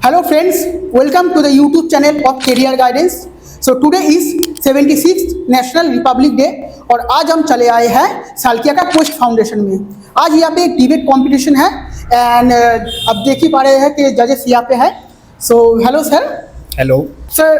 Hello friends, welcome to the YouTube channel of Career Guidance. So today is 76th National Republic Day और आज हम चले आए हैं सालकिया का क्वेस्ट फाउंडेशन में। आज यहाँ पे एक डिबेट कंपटीशन है एंड अब देख ही पा रहे हैं कि जजेस यहाँ पे है। So hello sir. Hello sir,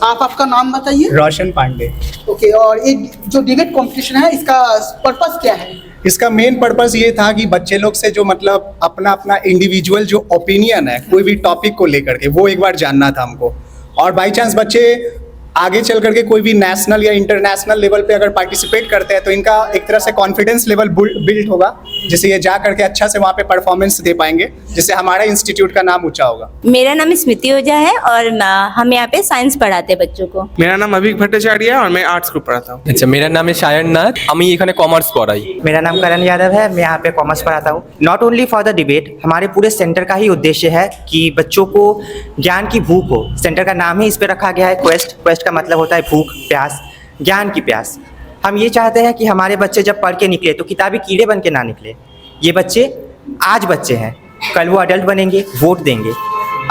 आप आपका नाम बताइए। रोशन पांडे। ओके, और ये जो डिबेट कंपटीशन है इसका पर्पस क्या है? इसका मेन पर्पस ये था कि बच्चे लोग से जो मतलब अपना अपना इंडिविजुअल जो ओपिनियन है कोई भी टॉपिक को लेकर के वो एक बार जानना था हमको। और बाई चांस बच्चे आगे चल करके कोई भी नेशनल या इंटरनेशनल लेवल पे अगर पार्टिसिपेट करते हैं तो इनका एक तरह से कॉन्फिडेंस लेवल बिल्ड होगा, जिससे ये जा करके अच्छा से वहाँ पे परफॉर्मेंस दे पाएंगे, जिससे हमारा इंस्टीट्यूट का नाम ऊंचा होगा। मेरा नाम स्मृति ओझा है और हम यहाँ पे साइंस पढ़ाते हैं बच्चों को। मेरा नाम अभिक भट्टाचार्य है और मैं आर्ट्स ग्रुप पढ़ाता हूँ। अच्छा, मेरा नाम है शायन नाथ, আমি এখানে কমার্স পড়াই। मेरा नाम करण यादव है, मैं यहाँ पे कॉमर्स पढ़ाता हूँ। Not only for the debate, हमारे पूरे सेंटर का ही उद्देश्य है कि बच्चों को ज्ञान की भूख हो। सेंटर का नाम ही इस पे रखा गया है क्वेस्ट। क्वेस्ट का मतलब होता है भूख, प्यास, ज्ञान की प्यास। हम ये चाहते हैं कि हमारे बच्चे जब पढ़ के निकले तो किताबी कीड़े बन के ना निकले। ये बच्चे आज बच्चे हैं, कल वो अडल्ट बनेंगे, वोट देंगे,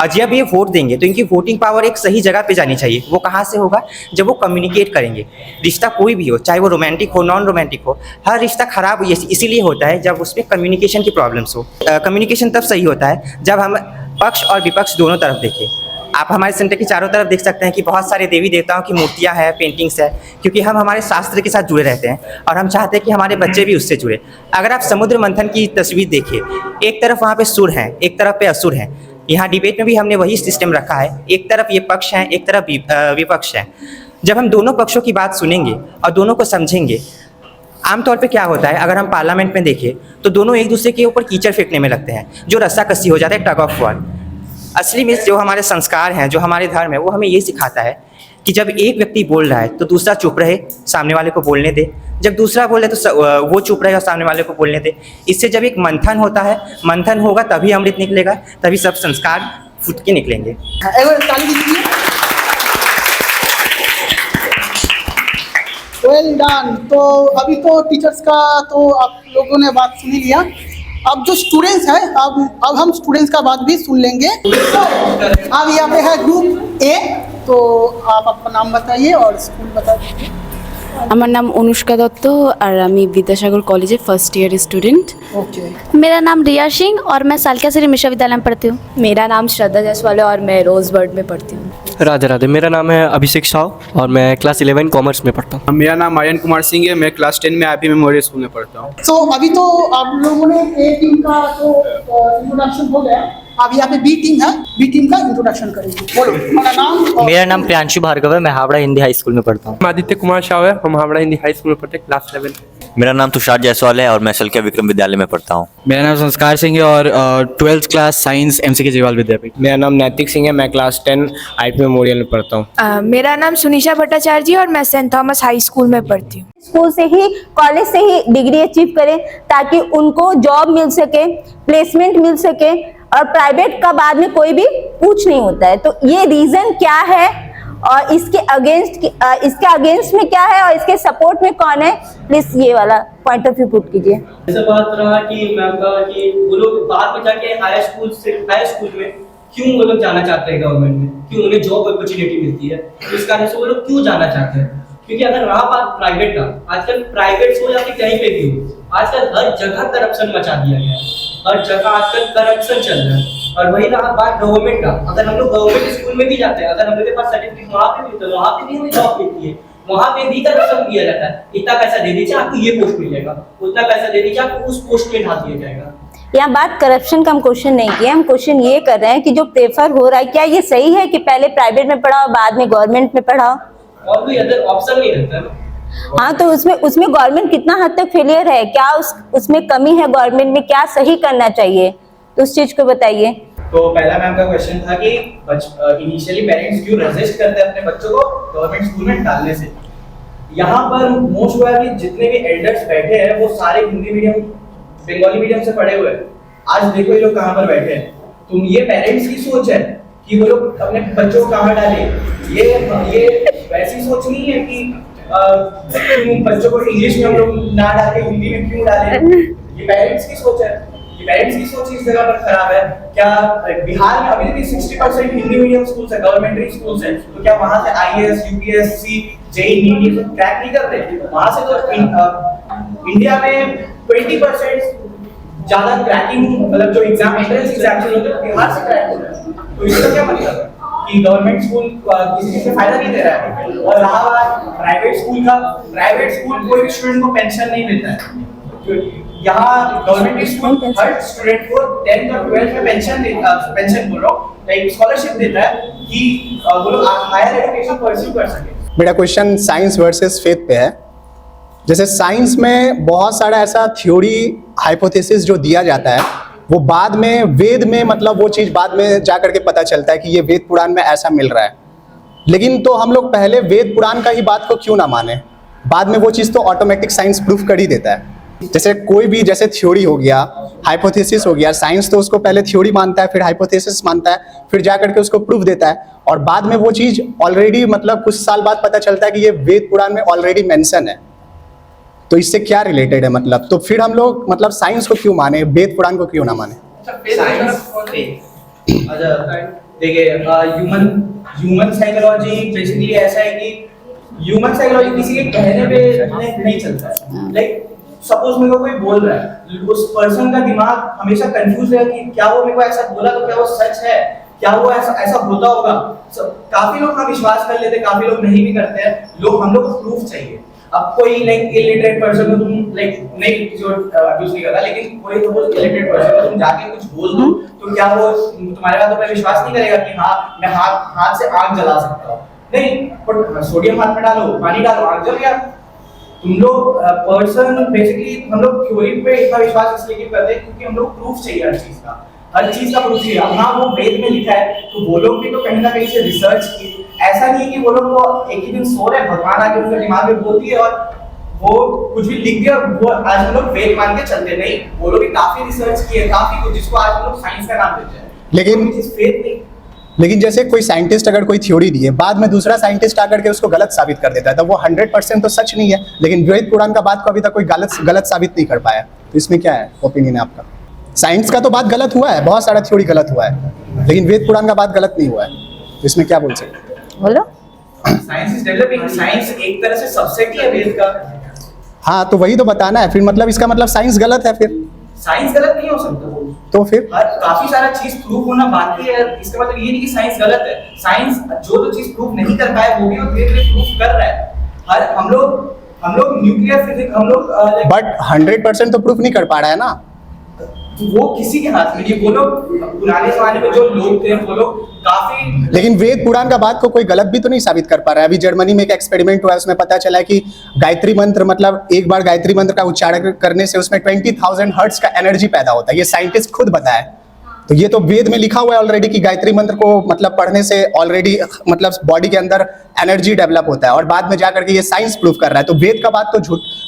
और जब ये वोट देंगे तो इनकी वोटिंग पावर एक सही जगह पे जानी चाहिए। वो कहाँ से होगा? जब वो कम्युनिकेट करेंगे। रिश्ता कोई भी हो, चाहे वो रोमांटिक हो, नॉन रोमांटिक हो, हर रिश्ता खराब इसीलिए होता है जब उसमें कम्युनिकेशन की प्रॉब्लम्स हो। कम्युनिकेशन तब सही होता है जब हम पक्ष और विपक्ष दोनों तरफ देखें। आप हमारे सेंटर की चारों तरफ देख सकते हैं कि बहुत सारे देवी देवताओं की मूर्तियां हैं, पेंटिंग्स है, क्योंकि हम हमारे शास्त्र के साथ जुड़े रहते हैं और हम चाहते हैं कि हमारे बच्चे भी उससे जुड़े। अगर आप समुद्र मंथन की तस्वीर देखिए, एक तरफ वहाँ पे सुर हैं, एक तरफ पे असुर हैं। यहाँ डिबेट में भी हमने वही सिस्टम रखा है, एक तरफ ये पक्ष हैं, एक तरफ विपक्ष हैं। जब हम दोनों पक्षों की बात सुनेंगे और दोनों को समझेंगे, आमतौर पे क्या होता है अगर हम पार्लियामेंट में देखें तो दोनों एक दूसरे के ऊपर कीचड़ फेंकने में लगते हैं, जो रस्साकसी हो जाता है, टग ऑफ वॉर। असली में जो हमारे संस्कार हैं, जो हमारे धर्म है, वो हमें ये सिखाता है कि जब एक व्यक्ति बोल रहा है तो दूसरा चुप रहे, सामने वाले को बोलने दे। जब दूसरा बोले तो वो चुप रहे और सामने वाले को बोलने दे। इससे जब एक मंथन होता है, मंथन होगा तभी अमृत निकलेगा, तभी सब संस्कार फूट के निकलेंगे। Well done. तो अभी तो टीचर्स का तो आप लोगों ने बात सुन ही लिया। अब जो स्टूडेंट्स हैं, अब हम स्टूडेंट्स का बात भी सुन लेंगे। अब यहाँ पे है ग्रुप ए, तो आप आपका नाम बताइए और स्कूल बता दीजिए। আমার নাম অনুষ্কা দত্ত আর আমি Vidyasagar college first year student. Okay. मेरा नाम रिया सिंह और मैं सालकिया श्री मिश्र विद्यालय में पढ़ती हूँ। मेरा नाम श्रद्धा जायसवाल है और मैं रोजबर्ड में पढ़ती हूँ। राधे राधे, मेरा नाम है अभिषेक साव और मैं क्लास 11 कॉमर्स में पढ़ता हूँ। मेरा नाम आर्यन कुमार सिंह है, मैं क्लास 10 में आईपी मेमोरियल स्कूल में पढ़ता हूँ। तो अभी तो आप लोगों ने ए टीम का तो इंट्रोडक्शन हो गया, अब यहाँ पे बी टीम है, बी टीम का इंट्रोडक्शन करेंगे। बोलो तुम्हारा नाम। मेरा नाम प्रियांशु भार्गव है, मैं हावड़ा हिंदी हाई स्कूल में पढ़ता हूँ। आदित्य कुमार शाह है, हम हावड़ा हिंदी हाई स्कूल में पढ़ते हैं, क्लास 11। मेरा नाम तुषार जायसवाल है और मैं सालकिया विक्रम विद्यालय में पढ़ता हूँ। मेरा नाम संस्कार सिंह है और 12th क्लास साइंस एमसीके जेवाल विद्यापीठ। मेरा नाम नैतिक सिंह है, मैं क्लास 10 आईपी मेमोरियल में पढ़ता हूँ। मेरा नाम सुनीशा भट्टाचार्य जी और मैं सेंट थॉमस हाई स्कूल में पढ़ती हूँ। स्कूल से ही, कॉलेज से ही डिग्री अचीव करें ताकि उनको जॉब मिल सके, प्लेसमेंट मिल सके, और प्राइवेट का बाद में कोई भी पूछ नहीं होता है। तो ये रीजन क्या है और इसके अगेंस्ट में क्या है और इसके सपोर्ट में कौन है, प्लीज ये वाला पॉइंट ऑफ व्यू पुट कीजिए। ऐसा बात रहा कि मैम का कि वो लोग बाद में जाके हाई स्कूल में क्यों वो लोग जाना चाहते हैं गवर्नमेंट में, क्यों उन्हें जॉब अपॉर्चुनिटी मिलती है, तो इस कारण से वो लोग क्यों जाना चाहते हैं। क्योंकि अगर रहा बात प्राइवेट का, आजकल प्राइवेट हो या फिर कहीं पे भी हो, आजकल हर जगह करप्शन मचा दिया गया है, हर जगह आजकल करप्शन चल रहा है। और वही रहा बात गवर्नमेंट का, अगर हम लोग गवर्नमेंट स्कूल में भी जाते हैं, अगर हम लोग के पास सर्टिफिकेट वहाँ पे भी होता है, वहाँ पे भी हमें जॉब मिलती है, वहाँ पे भी करप्शन किया जाता है। इतना पैसा दे दीजिए आपको ये पोस्ट मिलेगा, उतना पैसा दे दीजिए आपको उस पोस्ट पे ढाल दिया जाएगा। यहाँ बात करप्शन का हम क्वेश्चन नहीं किया, हम क्वेश्चन ये कर रहे हैं कि जो प्रेफर हो रहा है, क्या ये सही है कि पहले प्राइवेट में पढ़ाओ बाद में गवर्नमेंट में पढ़ाओ? और कोई अदर ऑप्शन नहीं रहता है। हाँ, तो उसमें गवर्नमेंट कितना हद तक फेलियर है, क्या उसमें कमी है, गवर्नमेंट में क्या सही करना चाहिए, तो उस चीज को बताइए। तो पहला मैम का क्वेश्चन था कि इनिशियली पेरेंट्स क्यों रेजिस्ट करते हैं अपने बच्चों को गवर्नमेंट स्कूल में डालने से। यहाँ पर मोस्ट हुआ कि जितने भी एल्डर्स बैठे हैं वो सारे हिंदी मीडियम, बंगाली मीडियम से पढ़े हुए हैं। आज देखो ये लोग कहाँ पर बैठे हैं। तो ये पेरेंट्स की सोच है कि वो लोग अपने बच्चों को कहाँ डाले। ये वैसी सोच नहीं है कि बच्चों को इंग्लिश में हम लोग ना डाल के हिंदी में क्यों डालें। ये पेरेंट्स की सोच है। कि पेरेंट्स की सोच इस जगह पर खराब है। क्या बिहार में अभी भी 60% हिंदी मीडियम स्कूल्स है, गवर्नमेंटरी स्कूल्स है, तो क्या वहां से IAS, UPSC, JEE नीट सब क्रैक नहीं कर रहे? वहां से तो इंडिया में 20% ज्यादा क्रैकिंग, मतलब जो एग्जाम एंट्रेंस एग्जामिनेशन होते हैं बिहार से क्रैक हो रहा है। तो इसका क्या मतलब है कि गवर्नमेंट स्कूल किसी से फायदा नहीं दे रहा है? और रहा प्राइवेट स्कूल कोई भी स्टूडेंट को पेंशन नहीं देता है। यहाँ गवर्नमेंट स्कूल हर स्टूडेंट को 10th और 12th में पेंशन बोल रहा हूँ, लाइक स्कॉलरशिप देता है कि वो लोग हायर एजुकेशन परस्यू कर सके। मेरा क्वेश्चन साइंस वर्सेस फेथ पे है। जैसे साइंस में बहुत सारा ऐसा थ्योरी हाइपोथेसिस जो दिया जाता है, वो बाद में वेद में मतलब वो चीज़ बाद में जा करके पता चलता है कि ये वेद पुराण में ऐसा मिल रहा है। लेकिन तो हम लोग पहले वेद पुराण का ही बात को क्यों ना माने? बाद में वो चीज़ तो ऑटोमेटिक साइंस प्रूफ कर ही देता है। जैसे कोई भी जैसे थ्योरी हो गया, हाइपोथेसिस हो गया, साइंस तो उसको पहले थ्योरी मानता है, फिर हाइपोथेसिस मानता है, फिर जा करके उसको प्रूफ देता है, और बाद में वो चीज़ ऑलरेडी मतलब कुछ साल बाद पता चलता है कि ये वेद पुराण में ऑलरेडी मेंशन है। तो इससे क्या रिलेटेड है मतलब? तो फिर हम लोग मतलब साइंस को क्यों माने, वेद पुराण को क्यों ना माने? देखिए ह्यूमन साइकोलॉजी बेसिकली ऐसा है कि ह्यूमन साइकोलॉजी किसी के कहने पे नहीं चलता है। लाइक सपोज मेरे को कोई बोल रहा है, उस पर्सन का दिमाग हमेशा कंफ्यूज है कि क्या वो मेरे को ऐसा बोला तो क्या वो सच है, क्या वो ऐसा होता होगा। काफी लोग का विश्वास कर लेते, काफी लोग नहीं भी करते हैं। हम लोग को प्रूफ चाहिए। अब कोई लाइक इलिटरेट पर्सन को तुम लाइक नहीं जो अब्यूज नहीं करता, लेकिन कोई तो इलिटरेट पर्सन को तुम जाके कुछ बोल दो तो क्या वो तुम्हारे बातों पर विश्वास नहीं करेगा कि हाँ मैं हाथ से आग जला सकता हूँ? नहीं, पर सोडियम हाथ में डालो, पानी डालो, आग जल गया। तुम लोग पर्सन बेसिकली हम लोग थ्योरी पे इतना विश्वास इसलिए करते हैं क्योंकि हम लोग प्रूफ चाहिए हर चीज का प्रूफ चाहिए। अब हाँ वो वेद में लिखा है तो वो लोग भी तो कहीं ना कहीं से रिसर्च की। ऐसा नहीं है कि वो लोग को एक ही दिन सो रहे भगवान आके उनके दिमाग में बोल दिए और वो कुछ भी लिख दिया, वो आज हम लोग वेद मान के चलते नहीं। वो लोग भी काफी रिसर्च किए, काफी कुछ जिसको आज हम लोग साइंस का नाम देते हैं। लेकिन जैसे कोई साइंटिस्ट अगर कोई थ्योरी दी है, बाद में दूसरा साइंटिस्ट आकर के उसको गलत साबित कर देता है, तो वो 100% तो सच नहीं है। लेकिन वेद पुराण का बात को अभी तक कोई गलत साबित नहीं कर पाया। तो इसमें क्या है ओपिनियन है आपका? साइंस का तो बात गलत हुआ है, बहुत सारा थ्योरी गलत हुआ है, लेकिन वेद पुराण का बात गलत नहीं हुआ है। तो इसमें क्या बोल सकते हैं? बोलो। साइंस इज डेवलपिंग, साइंस एक तरह से सबसेट ही है वेद का। हाँ तो वही तो बताना है। फिर मतलब इसका मतलब साइंस गलत है? फिर साइंस गलत नहीं हो सकता। तो फिर काफी सारा चीज प्रूव होना बाकी है। इसका मतलब ये नहीं कि साइंस गलत है। साइंस जो चीज प्रूव नहीं कर पाए वो भी धीरे-धीरे प्रूव कर रहा है। हम लोग न्यूक्लियर फिजिक्स हम लोग बट 100% तो प्रूफ नहीं कर पा रहा है ना। वो किसी के हाथ में नहीं। वो लोग पुराने जमाने में जो लोग थे वो लोग काफी, लेकिन वेद पुराण का बात को कोई गलत भी तो नहीं साबित कर पा रहा है। अभी जर्मनी में एक एक्सपेरिमेंट हुआ है, उसमें पता चला कि गायत्री मंत्र मतलब एक बार गायत्री मंत्र का उच्चारण करने से उसमें 20,000 हर्ट्ज का एनर्जी पैदा होता है। ये साइंटिस्ट खुद बताया। तो ये तो वेद में लिखा हुआ है ऑलरेडी कि गायत्री मंत्र को मतलब पढ़ने से ऑलरेडी मतलब बॉडी के अंदर एनर्जी डेवलप होता है, और बाद में जाकर के ये साइंस प्रूफ कर रहा है। तो वेद का बात तो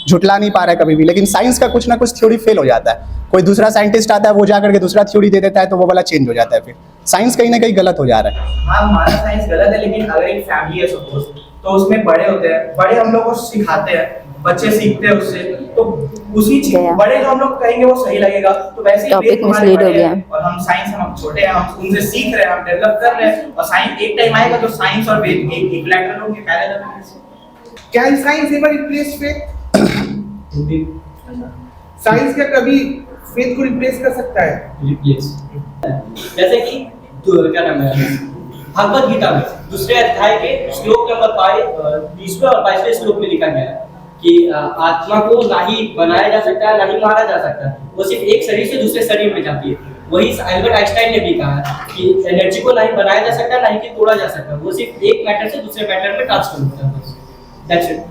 झुटला नहीं पा रहा है कभी भी। लेकिन साइंस का कुछ ना कुछ थ्योरी फेल हो जाता है। कोई दूसरा साइंटिस्ट आता है, वो जाकर के दूसरा थ्योरी दे देता है, तो वो वाला चेंज हो जाता है। फिर साइंस कहीं ना कहीं गलत हो जा रहा है। हाँ हमारा साइंस गलत है, लेकिन अगर एक फैमिली है सपोज, तो उसमें बड़े होते हैं, बड़े हम लोग को सिखाते हैं, बच्चे सीखते हैं उससे, तो उसी चीज बड़े जो हम लोग कहेंगे वो सही लगेगा। तो वैसे ही टॉपिक मिसलीड हो गया और हम साइंस हम छोटे हैं, हम उनसे सीख रहे हैं, हम डेवलप कर रहे हैं। और साइंस एक टाइम आएगा तो साइंस और वेद एक इक्विलैटरल होंगे parallel. Can science ever replace faith? Science क्या कभी फेथ को रिप्लेस कर सकता है? रिप्लेस जैसे कि क्या नाम है भगवद गीता में दूसरे अध्याय के श्लोक नंबर 20वें और 22वें श्लोक में लिखा गया है कि आत्मा को ना ही बनाया जा सकता है ना ही मारा जा सकता है। वो सिर्फ एक शरीर से दूसरे शरीर में जाती है। वही एल्बर्ट आइंस्टाइन ने भी कहा है कि एनर्जी को ना ही बनाया जा सकता है ना ही तोड़ा जा सकता है। वो सिर्फ एक मैटर से दूसरे मैटर में ट्रांसफर होता है। That's it.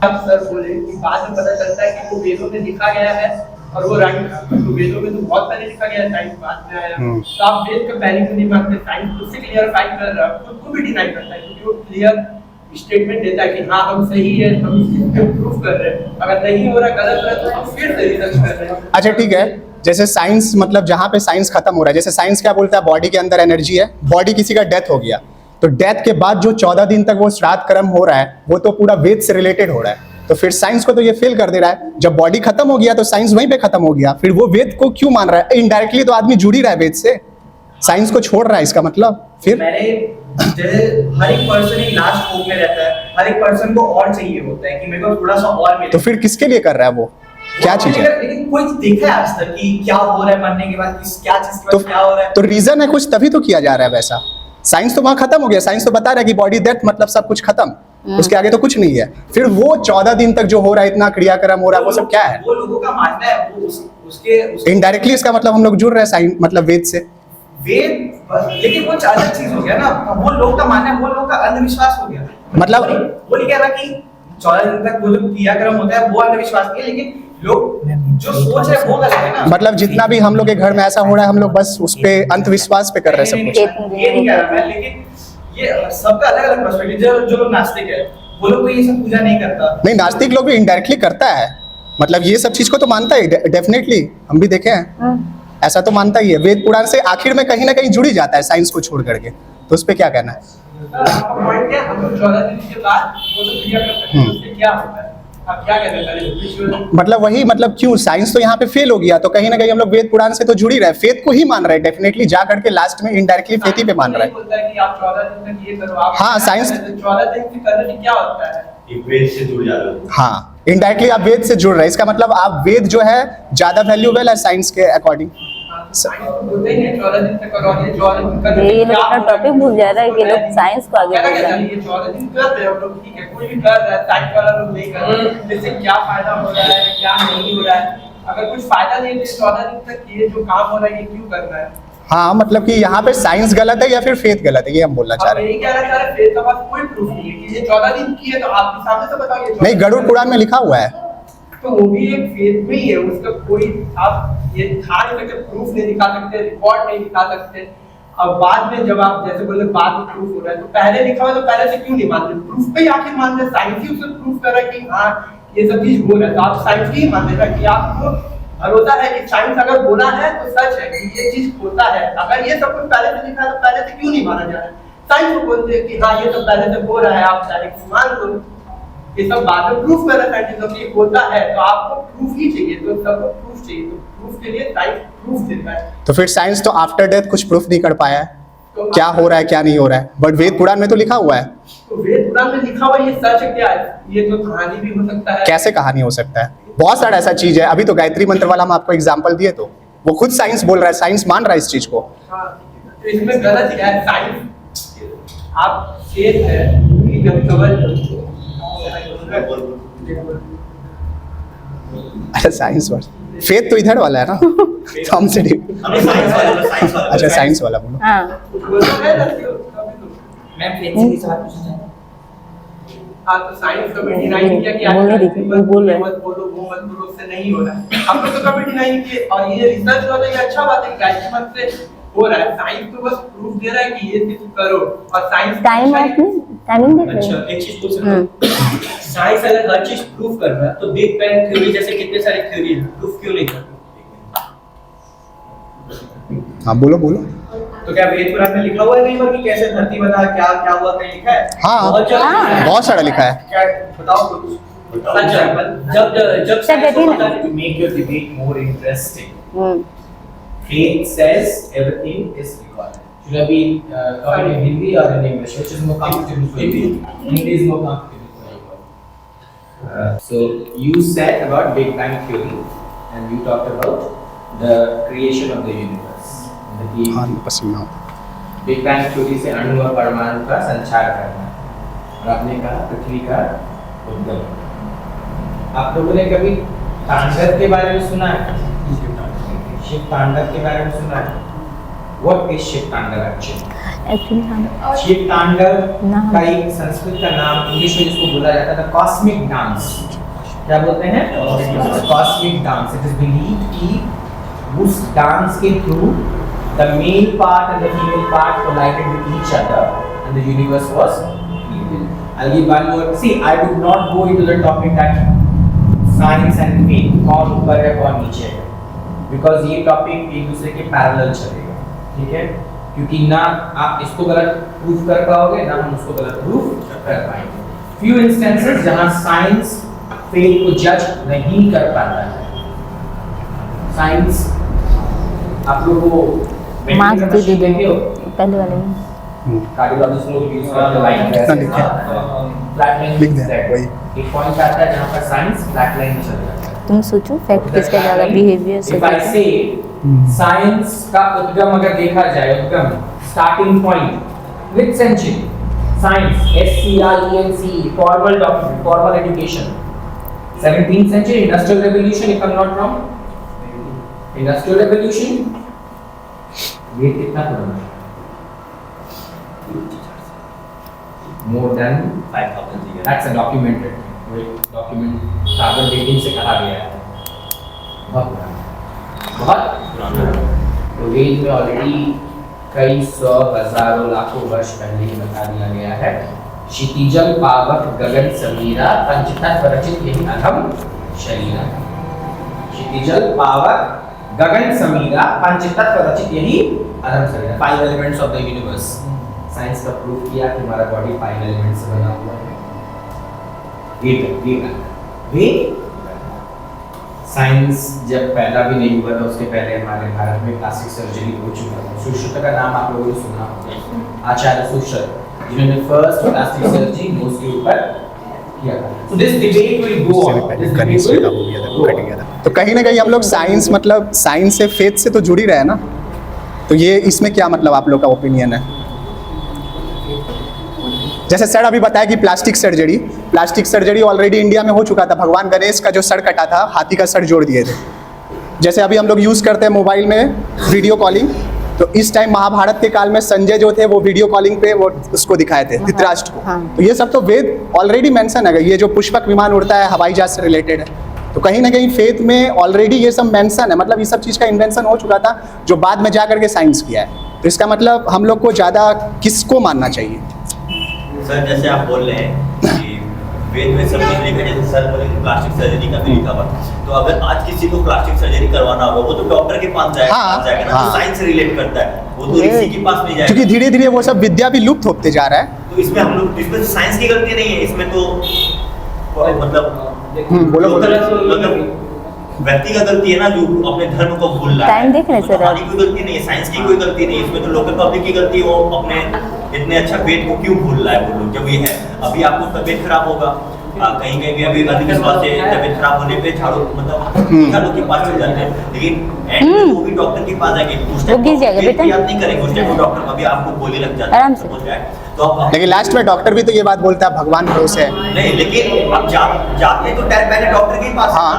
आप सर बोले कि बाद में पता चलता है कि वो वेदों में लिखा गया है और वो राइट, तो वेदों में तो बहुत पहले लिखा गया है, साइंस बाद में आया। तो आप वेद का पहले क्यों नहीं मानते? साइंस खुद से क्लियरफाई कर रहा है, खुद को भी डिनाई करता है क्योंकि वो क्लियर स्टेटमेंट देता है कि हाँ हम सही है, हम इसको प्रूफ कर रहे हैं। अगर नहीं हो रहा, गलत है, तो हम फिर से रिसर्च कर रहे हैं। अच्छा ठीक है, जैसे साइंस मतलब जहाँ पे साइंस खत्म हो रहा है, जैसे साइंस क्या बोलता है बॉडी के अंदर एनर्जी है, बॉडी किसी का डेथ हो गया तो डेथ के बाद जो 14 दिन तक वो श्राद्ध कर्म हो रहा है वो तो पूरा वेद से रिलेटेड हो रहा है। तो फिर साइंस को तो ये फेल कर दे रहा है। जब बॉडी खत्म हो गया तो साइंस वहीं पे खत्म हो गया, फिर वो वेद को क्यों मान रहा है? इनडायरेक्टली तो आदमी जुड़ ही रहा है वेद से, साइंस को छोड़ रहा है, इसका मतलब फिर मैंने जैसे हर एक पर्सन एक लास्ट होप में रहता है, हर एक पर्सन को और चाहिए होता है कि मेरे को थोड़ा सा और मिले। तो फिर किसके लिए कर रहा है वो, क्या चीज है? लेकिन कोई देखा है आज तक कि क्या हो रहा है मरने के बाद, क्या चीज के बाद क्या हो रहा है? तो रीजन है कुछ, तभी तो किया जा रहा है वैसा। साइंस तो वहां खत्म हो गया, साइंस तो बता रहा है कि बॉडी डेथ मतलब सब कुछ खत्म, उसके आगे तो कुछ नहीं है। फिर वो 14 दिन तक जो हो रहा है, इतना क्रियाक्रम हो रहा है, वो सब क्या है? वो लोगों का मानना है, वो उसके इनडायरेक्टली इसका मतलब हम लोग जुड़ रहे हैं साइंस मतलब वेद से। वेद, लेकिन वो अलग चीज हो गया ना, वो लोग का मानना है, वो लोग का अंधविश्वास हो गया। मतलब वो नहीं कह रहा कि 14 दिन तक वो जो क्रियाक्रम होता है वो अंधविश्वास नहीं है, लेकिन लोग जो सोच रहे हैं वो गलत है ना। मतलब जितना भी हम लोग के घर में ऐसा हो रहा है, हम लोग बस उस पे अंधविश्वास पे कर रहे हैं सब कुछ। ये नहीं कह रहा मैं, लेकिन ये सबका अलग अलग पर्सपेक्टिव। जो लोग नास्तिक है वो लोग तो ये सब पूजा नहीं करता। नहीं, नास्तिक लोग भी इनडायरेक्टली करता है, मतलब ये सब चीज को तो मानता है डेफिनेटली, हम भी देखे हैं, ऐसा तो मानता ही है। वेद पुराण से आखिर में कहीं ना कहीं जुड़ ही जाता है साइंस को छोड़ करके, तो उस पे क्या कहना है? पॉइंट है, हम लोग 14 दिन के बाद वो तो क्रिया कर सकते हैं, उससे क्या होता है? आप क्या कहते हैं? मतलब वही, मतलब क्यों साइंस तो यहाँ पे फेल हो गया, तो कहीं ना कहीं हम लोग वेद पुराण से तो जुड़ ही रहे, फेथ को ही मान रहे हैं डेफिनेटली, जा करके लास्ट में इनडायरेक्टली फेथ ही पे मान रहे हैं। बोलता है कि आप 14 दिन तक ये करो, आप हाँ, साइंस 14 दिन से करने से क्या होता है? वेद से जुड़ जाते हो। हाँ, इनडायरेक्टली आप वेद से जुड़ रहे हैं, इसका मतलब आप वेद जो है ज्यादा वैल्यूएबल है साइंस के अकॉर्डिंग। ये लोग अपना टॉपिक भूल जा रहा है कि लोग साइंस को आगे बढ़ रहा है। ये 14 दिन कर रहे हैं हम लोग, ठीक है, कोई भी कर रहा है, साइंस वाला लोग नहीं कर रहे हैं, इससे क्या फायदा हो रहा है, क्या नहीं हो रहा है? अगर कुछ फायदा नहीं है तो 14 दिन तक ये जो काम हो रहा है ये क्यों करना है? हाँ, मतलब कि यहाँ पे साइंस गलत है या फिर फेथ गलत है, ये हम बोलना चाह रहे हैं। यही कहना चाह रहे हैं, फेथ का पास कोई प्रूफ नहीं है कि ये 14 दिन की है, तो आपके सामने से बताओ। नहीं, गरुड़ पुराण में लिखा हुआ है, तो वो भी एक फेथ में ही है, उसका कोई आप ये दिखा नहीं सकते, प्रूफ नहीं दिखा सकते, रिकॉर्ड नहीं दिखा सकते। अब बाद में जब आप जैसे बोले बाद में प्रूफ हो रहा है, तो पहले लिखा हुआ तो पहले से क्यों नहीं मानते? प्रूफ पे आखिर मानते, साइंस ही उसे प्रूफ कर रहा है कि हाँ ये सब चीज हो रहा है, तो आप साइंस ही मान लेना कि आपको भरोसा है कि साइंस अगर बोला है तो सच है कि ये चीज होता है। अगर ये सब कुछ पहले से लिखा है तो पहले से क्यों नहीं माना जा रहा है? साइंस को बोलते हैं कि हाँ ये सब पहले से हो रहा है, आप डायरेक्ट मान लो। ये सब बाद में प्रूफ कर रहा है साइंटिस्ट कि होता है, तो आपको प्रूफ ही चाहिए, तो सबको प्रूफ चाहिए, तो प्रूफ के लिए साइंस प्रूफ देता है। तो फिर साइंस तो आफ्टर डेथ कुछ प्रूफ नहीं कर पाया है, तो क्या हो रहा है क्या नहीं हो रहा है, बट वेद पुराण में तो लिखा हुआ है। तो वेद पुराण में लिखा हुआ ये सच है क्या है? ये तो कहानी भी हो सकता है। कैसे कहानी हो सकता है? बहुत सारा ऐसा चीज है, अभी तो गायत्री मंत्र वाला हम आपको एग्जांपल दिए, तो वो खुद साइंस बोल रहा है, साइंस मान रहा है इस चीज को। हाँ, तो इसमें गलत क्या है? साइंस आप फेथ है कि जब समझ अच्छा, साइंस वर्ड फेथ तो इधर वाला है ना, तो हमसे अच्छा साइंस वाला बोलो। हाँ, मैं फेथ से सवाल पूछना चाहता हूं। हाँ, तो साइंस कभी डिनाई नहीं किया कि बोल नहीं रही, वो बोल रहे हैं। मत बोलो, वो मत बोलो, उससे नहीं हो रहा है। हम लोग तो कभी डिनाई नहीं किए, और ये रिसर्च वाला ये अच्छा बात है कि गायत्री मंत्र से हो रहा है। साइंस तो बस प्रूफ दे रहा है कि ये चीज करो, और साइंस टाइम आपने टाइमिंग देख रहे अच्छा, हैं? एक चीज पूछ सकता हूँ, साइंस अगर हर चीज प्रूव कर रहा है तो बिग बैंग थ्योरी जैसे कितने सारे थ्योरी है, प्रूफ क्यों नहीं कर रहा? हाँ बोलो बोलो। तो क्या वेद पुराण में लिखा हुआ है कहीं पर कि कैसे धरती बना, क्या क्या हुआ, कहीं लिखा है? हाँ, बहुत सारा लिखा है। क्या बताओ कुछ। अच्छा, जब कहती है ना, To make your debate more interesting, hmm, faith says everything is recorded. Should I be talking in Hindi or in English? Which is more comfortable for you? Hindi is more comfortable for you. So you said about Big Bang Theory, and you talked about the creation of the universe. हाँ, पसीना। Big bang theory से अणु और परमाणु का संचार करना, और आपने कहा पृथ्वी का उद्गम। आप लोगों ने कभी तांडव के बारे में सुना है? शिव तांडव के बारे में सुना है? What is शिव तांडव एक्चुअली? एक्चुअली हम शिव तांडव ना, का एक संस्कृत का नाम इंग्लिश में जिसको बोला जाता था कॉस्मिक डांस। क्या बोलते हैं? Cosmic dance. It is believed कि उस डांस के through the male part and the female part collided with each other and the universe was created. I'll give one more. See, I would not go into the topic that science and faith कौन ऊपर है कौन नीचे है, because ये topic एक दूसरे के parallel चलेगा, ठीक है? क्योंकि ना आप इसको गलत प्रूफ कर पाओगे, ना हम उसको गलत प्रूफ कर पाएंगे। Few instances जहाँ science फेथ को जज नहीं कर पाता है। साइंस आप लोगों को मार्क्स दे दे देखे हो, पहले वाले में कार्डियोलॉजिस्ट लोग यूज करते हैं लाइन कितना लिखा फ्लैट लाइन लिख दे वही एक पॉइंट आता है जहां पर साइंस फ्लैट लाइन में चल जाता है। तुम सोचो फैक्ट किसका ज्यादा बिहेवियर से If I say साइंस का उद्गम अगर देखा जाए, उद्गम starting point which century? Science SCIENCE formal document, formal education 17th century industrial revolution, if I am not wrong. Industrial revolution ये कितना पुराना है? More than 5000 years. That's a documented. वो एक डॉक्यूमेंट कार्बन डेटिंग से कहा गया है। बहुत पुराना। तो वेद में ऑलरेडी कई सौ हजारों लाखों वर्ष पहले ही बता दिया गया है। क्षितिजल पावक गगन समीरा पंचतत्व रचित यही अधम शरीरा। क्षितिजल पावक गगन समीरा पंचतत्व रचित यही अधम शरीरा। 5 elements of the universe. Science का प्रूफ किया कि हमारा बॉडी 5 एलिमेंट्स से बना हुआ है। वेद साइंस जब पैदा भी नहीं हुआ था उसके पहले हमारे भारत में प्लास्टिक सर्जरी हो चुका था। सुश्रुत का नाम आप लोगों ने सुना होगा, आचार्य सुश्रुत, जिन्होंने फर्स्ट प्लास्टिक सर्जरी नोज के ऊपर किया था। So this debate will go on. This debate will go on. तो कहीं ना कहीं हम लोग साइंस मतलब साइंस से फेथ से तो जुड़ ही रहे हैं ना, तो ये इसमें क्या मतलब आप लोग का ओपिनियन है? जैसे सर अभी बताया कि प्लास्टिक सर्जरी ऑलरेडी इंडिया में हो चुका था। भगवान गणेश का जो सर कटा था, हाथी का सर जोड़ दिए थे। जैसे अभी हम लोग यूज़ करते हैं मोबाइल में वीडियो कॉलिंग, तो इस टाइम महाभारत के काल में संजय जो थे वो वीडियो कॉलिंग पे वो उसको दिखाए थे धृतराष्ट्र को। तो ये सब तो वेद ऑलरेडी मेंशन है। ये जो पुष्पक विमान उड़ता है हवाई जहाज से रिलेटेड है, तो कहीं ना कहीं फेथ में ऑलरेडी ये सब मेंशन है। मतलब ये सब चीज़ का इन्वेंशन हो चुका था जो बाद में जा करके साइंस किया है। तो इसका मतलब हम लोग को ज़्यादा किसको मानना चाहिए? सर जैसे आप बोल रहे हैं कि वेद में सब कुछ लिखा, जैसे सर बोले प्लास्टिक सर्जरी का भी लिखा हुआ, तो अगर आज किसी को प्लास्टिक सर्जरी करवाना होगा वो तो डॉक्टर के पास जाएगा, ना तो साइंस से रिलेट करता है, वो तो ऋषि के पास नहीं जाएगा। क्योंकि धीरे धीरे वो सब विद्या भी लुप्त होते जा रहा है। तो इसमें हम लोग, इसमें साइंस की गलती नहीं है, इसमें तो मतलब व्यक्ति का गलती है ना जो अपने धर्म को भूल रहा है। टाइम देख रहे सर, हमारी कोई गलती नहीं है, साइंस की कोई गलती नहीं है, इसमें तो लोकल पब्लिक की गलती है। वो अपने इतने अच्छा वेद को क्यों भूल रहा है वो लोग? जब ये है अभी आपको तबीयत खराब होगा, कहीं कहीं भी अभी अंधविश्वास से तबीयत खराब होने पे झाड़ू मतलब झाड़ू के पास चले जाते हैं, लेकिन एंड में वो भी डॉक्टर के पास जाएंगे, उस टाइम याद नहीं करेंगे, उस टाइम डॉक्टर अभी आपको गोली लग जाती है, समझ जाए तो आप। लेकिन लास्ट में डॉक्टर भी तो ये बात बोलता है भगवान भरोसे है। नहीं, लेकिन आप जाते तो पहले डॉक्टर के पास। हाँ,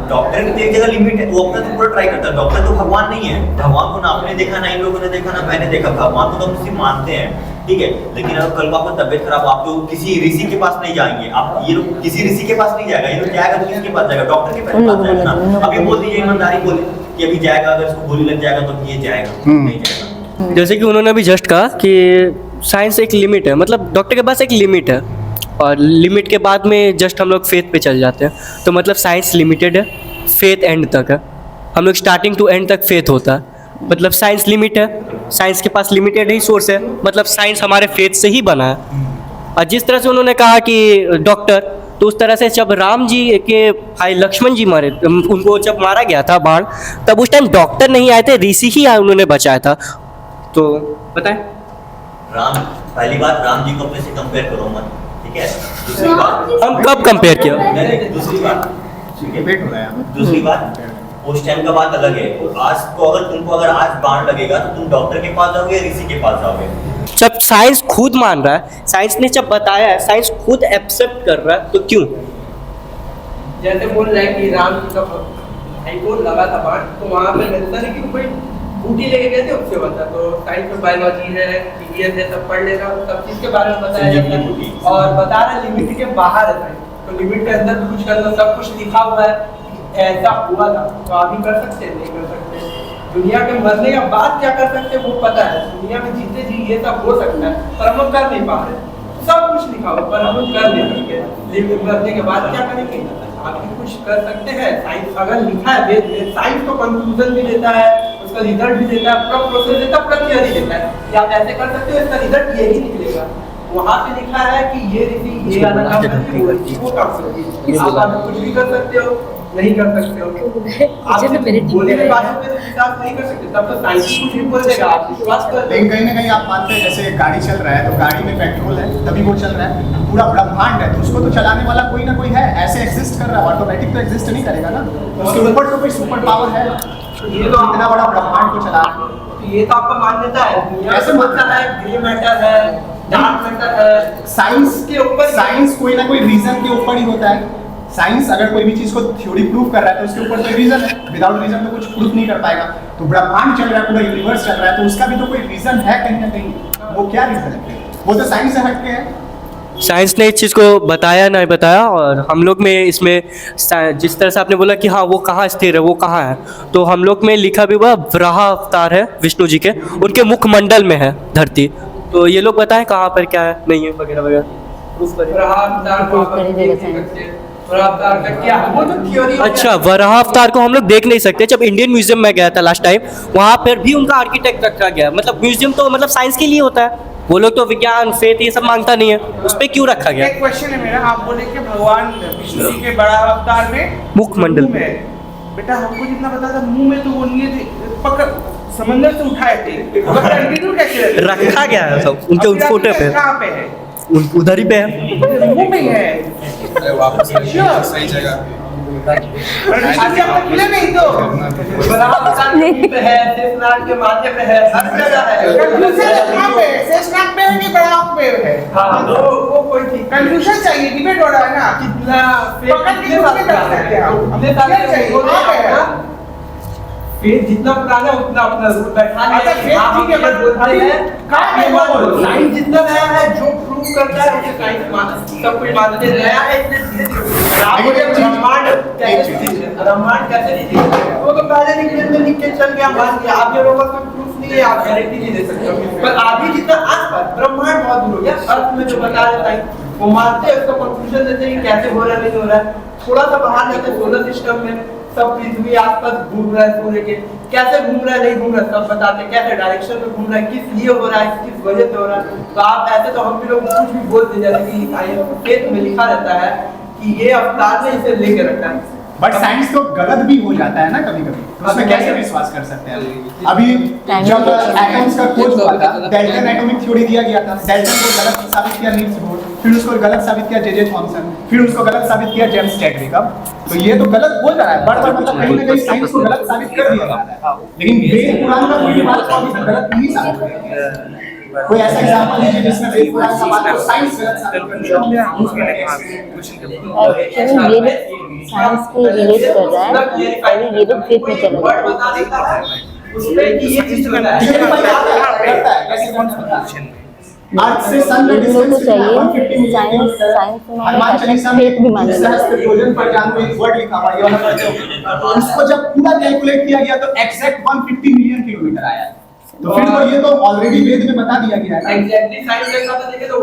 डॉक्टर की एक जगह लिमिट है, वो अपना तो पूरा ट्राई करता है। डॉक्टर तो भगवान नहीं है, भगवान को ना आपने देखा ना इन लोगों ने देखा ना मैंने देखा, भगवान को तो हम सिर्फ मानते हैं, ठीक है। लेकिन अगर कल को आपको तबियत खराब, आप तो किसी ऋषि के पास नहीं जाएंगे, आप ये लोग किसी ऋषि के पास नहीं जाएगा, ये लोग जाएगा तो किसके पास जाएगा? डॉक्टर के पास जाएगा ना। अभी बोल दीजिए ईमानदारी बोले कि अभी जाएगा, अगर इसको गोली लग जाएगा तो ये जाएगा, नहीं जाएगा। जैसे कि उन्होंने अभी जस्ट कहा कि साइंस एक लिमिट है, मतलब डॉक्टर के पास एक लिमिट है और लिमिट के बाद में जस्ट हम लोग फेथ पे चल जाते हैं। तो मतलब साइंस लिमिटेड है, फेथ एंड तक है। हम लोग स्टार्टिंग टू एंड तक फेथ होता है, मतलब साइंस लिमिट है, साइंस के पास लिमिटेड ही सोर्स है, मतलब साइंस हमारे फेथ से ही बना है। और जिस तरह से उन्होंने कहा कि डॉक्टर, तो उस तरह से जब राम जी के भाई लक्ष्मण जी मारे, उनको जब मारा गया था बाण, तब उस टाइम डॉक्टर नहीं आए थे, ऋषि ही उन्होंने बचाया था। तो बताएं। राम, पहली बात राम जी को अपने से कंपेयर करो मत, ठीक है। दूसरी बात, हम कब कंपेयर किया? दूसरी बात उस टाइम का बात अलग है। आज को अगर तुमको अगर आज बाण लगेगा तो तुम डॉक्टर के पास जाओगे या ऋषि के पास जाओगे? जब साइंस खुद मान रहा है, साइंस ने जब बताया है, साइंस खुद एक्सेप्ट कर रहा है, तो क्यों? जैसे बोल रहे हैं कि राम जी का भाई को लगा था बाण, तो वहाँ पे मिलता है कि कोई बूटी लेके गए थे, उससे बता। तो साइंस में बायोलॉजी है, पीडीएस है, सब पढ़ लेगा, सब चीज के बारे में बताया जाता है और बता रहा लिमिट के बाहर है साइंस। तो लिमिट के अंदर कुछ करना, सब कुछ लिखा हुआ है, ऐसा हुआ था तो आप ही कर सकते हैं, नहीं कर सकते। दुनिया के मरने के बाद क्या कर सकते हैं वो पता है, दुनिया में जीते जी ये सब हो सकता है, पर हम लोग कर नहीं पा रहे। सब कुछ लिखा हुआ पर हम लोग कर नहीं सकते, लेकिन मरने के बाद क्या करेंगे? आप भी कुछ कर सकते हैं। साइंस अगर लिखा है, साइंस तो कंक्लूजन भी देता है, उसका रिजल्ट भी देता है, पूरा प्रोसेस देता है, पूरा थियरी देता है कि आप ऐसे कर सकते हो, इसका रिजल्ट यही निकलेगा। वहाँ पे लिखा है कि ये ऋषि ये वाला काम करती है, वो काम करती है। आप आगे कुछ भी कर सकते हो, नहीं कर सकते हो। आप बोले के बात पे तो विश्वास नहीं कर सकते, तब तो साइंस कुछ भी बोल देगा, आप विश्वास कर। लेकिन कहीं ना कहीं आप मानते हैं जैसे गाड़ी चल रहा है तो गाड़ी में पेट्रोल है तभी वो चल रहा है, पूरा ब्रह्मांड है तो उसको तो चलाने वाला कोई ना कोई है, ऐसे एग्जिस्ट कर रहा है, ऑटोमेटिक तो एग्जिस्ट नहीं करेगा ना, उसके ऊपर तो कोई सुपर पावर है, ये तो इतना बड़ा ब्रह्मांड को चला रहा है। ये तो आपका मान्यता है, ऐसे मानता है ग्रे मैटर है, डार्क मैटर है, साइंस के ऊपर साइंस कोई ना कोई रीजन के ऊपर ही होता है। साइंस अगर कोई भी चीज को थ्योरी प्रूव कर रहा है तो उसके ऊपर कोई रीजन है, विदाउट रीजन तो कुछ प्रूफ नहीं कर पाएगा। तो ब्रह्मांड चल रहा है, पूरा यूनिवर्स चल रहा है तो उसका भी तो कोई रीजन है कहीं ना कहीं, वो क्या रीजन है? वो तो साइंस से हटके है। साइंस ने इस चीज़ को बताया नहीं बताया, और हम लोग में इसमें जिस तरह से आपने बोला कि हाँ वो कहाँ स्थिर है, वो कहाँ है, तो हम लोग में लिखा भी हुआ वराह अवतार है विष्णु जी के, उनके मुखमंडल में है धरती। तो ये लोग बताएं कहाँ पर क्या है नहीं है वगैरह वगैरह। अच्छा, वराह अवतार को हम लोग देख नहीं सकते। जब इंडियन म्यूजियम में गया था लास्ट टाइम, वहाँ पर भी उनका आर्किटेक्ट रखा गया, मतलब म्यूजियम तो मतलब साइंस के लिए होता है, वो लोग तो विज्ञान फेथ ये सब मांगता नहीं है, उस पर क्यों रखा गया? एक क्वेश्चन है मेरा, आप बोले कि भगवान विष्णु जी के बड़ा अवतार में मुखमंडल में, बेटा हमको जितना पता था मुंह में तो वो नहीं थे, पकड़ समंदर से उठाए थे, कंटिन्यू कैसे रखा गया है सब उनके फोटो पे, कहाँ पे है? उधर ही पे है, मुंह में है। वापस सही जगह नहीं तो है, शेषनाग के माथे पे है, हर जगह है। कहाँ पे है? शेषनाग पे है कि बराह पे है? हाँ, वो कोई ठीक कंफ्यूजन चाहिए, डिबेट हो रहा है ना, कितना पकड़ के नहीं कर सकते हम, हमें चाहिए फेथ जितना पुराना उतना अपना रूप बैठा है। अच्छा फेथ ठीक है, बट बोलते हैं कहाँ पे वो साइंस जितना नया है जो प्रूव करता है उसे साइंस मानते, सब कुछ मानते हैं, नया है इसलिए धीरे-धीरे ब्रह्मांड कैसे नहीं, वो तो पहले लिख के चल गया, मान लिया, आप ये लोगों का प्रूफ नहीं है, आप गारंटी नहीं दे सकते हो। पर अभी जितना आसपास ब्रह्मांड बहुत दूर हो गया, अर्थ में जो बता रहा है वो मानते हैं, उसका कंफ्यूजन देते हैं कि कैसे हो रहा है नहीं हो रहा है। थोड़ा सा बाहर जाते हैं सोलर सिस्टम में, सब पृथ्वी आसपास घूम रहा है सूर्य के, कैसे घूम रहा है नहीं घूम रहा है सब बताते हैं, कैसे डायरेक्शन में घूम रहा है, किस लिए हो रहा है, किस वजह से हो रहा है। तो आप ऐसे तो हम भी लोग कुछ भी बोल दे जाते कि फेथ में लिखा रहता है कि ये अवतार ने इसे लेके रखा है, बट साइंस तो गलत भी हो जाता है ना कभी कभी, उसमें कैसे विश्वास कर सकते हैं? अभी जब एटम्स का खोज हुआ था, डेल्टन एटॉमिक थ्योरी दिया गया था, डेल्टन को गलत साबित किया नील्स बोर, फिर उसको गलत साबित किया जे थॉमसन, फिर उसको गलत साबित किया जेम्स चैडविक। तो ये तो गलत बोल रहा है, बार-बार मतलब कहीं ना कहीं साइंस को गलत साबित कर दिया जा रहा है। लेकिन वेद पुराण का कोई बात को अभी तक गलत नहीं साबित किया गया। कोई ऐसा एग्जांपल लीजिए जिसमें वेद पुराण का बात को साइंस गलत साबित कर दिया। साइंस को रिलेट कर रहा है, अभी ये लोग फेथ में चला गया है। आज से सन में डिस्टेंस चाहिए 150 मिलियन किलोमीटर। हनुमान चालीसा में सहस्त्र पर जानू एक वर्ड लिखा हुआ है, उसको जब पूरा कैलकुलेट किया गया तो एग्जैक्ट 150 मिलियन किलोमीटर आया। तो फिर तो ये तो ऑलरेडी वेद में बता दिया गया है। एग्जैक्टली साइंस के हिसाब से देखें तो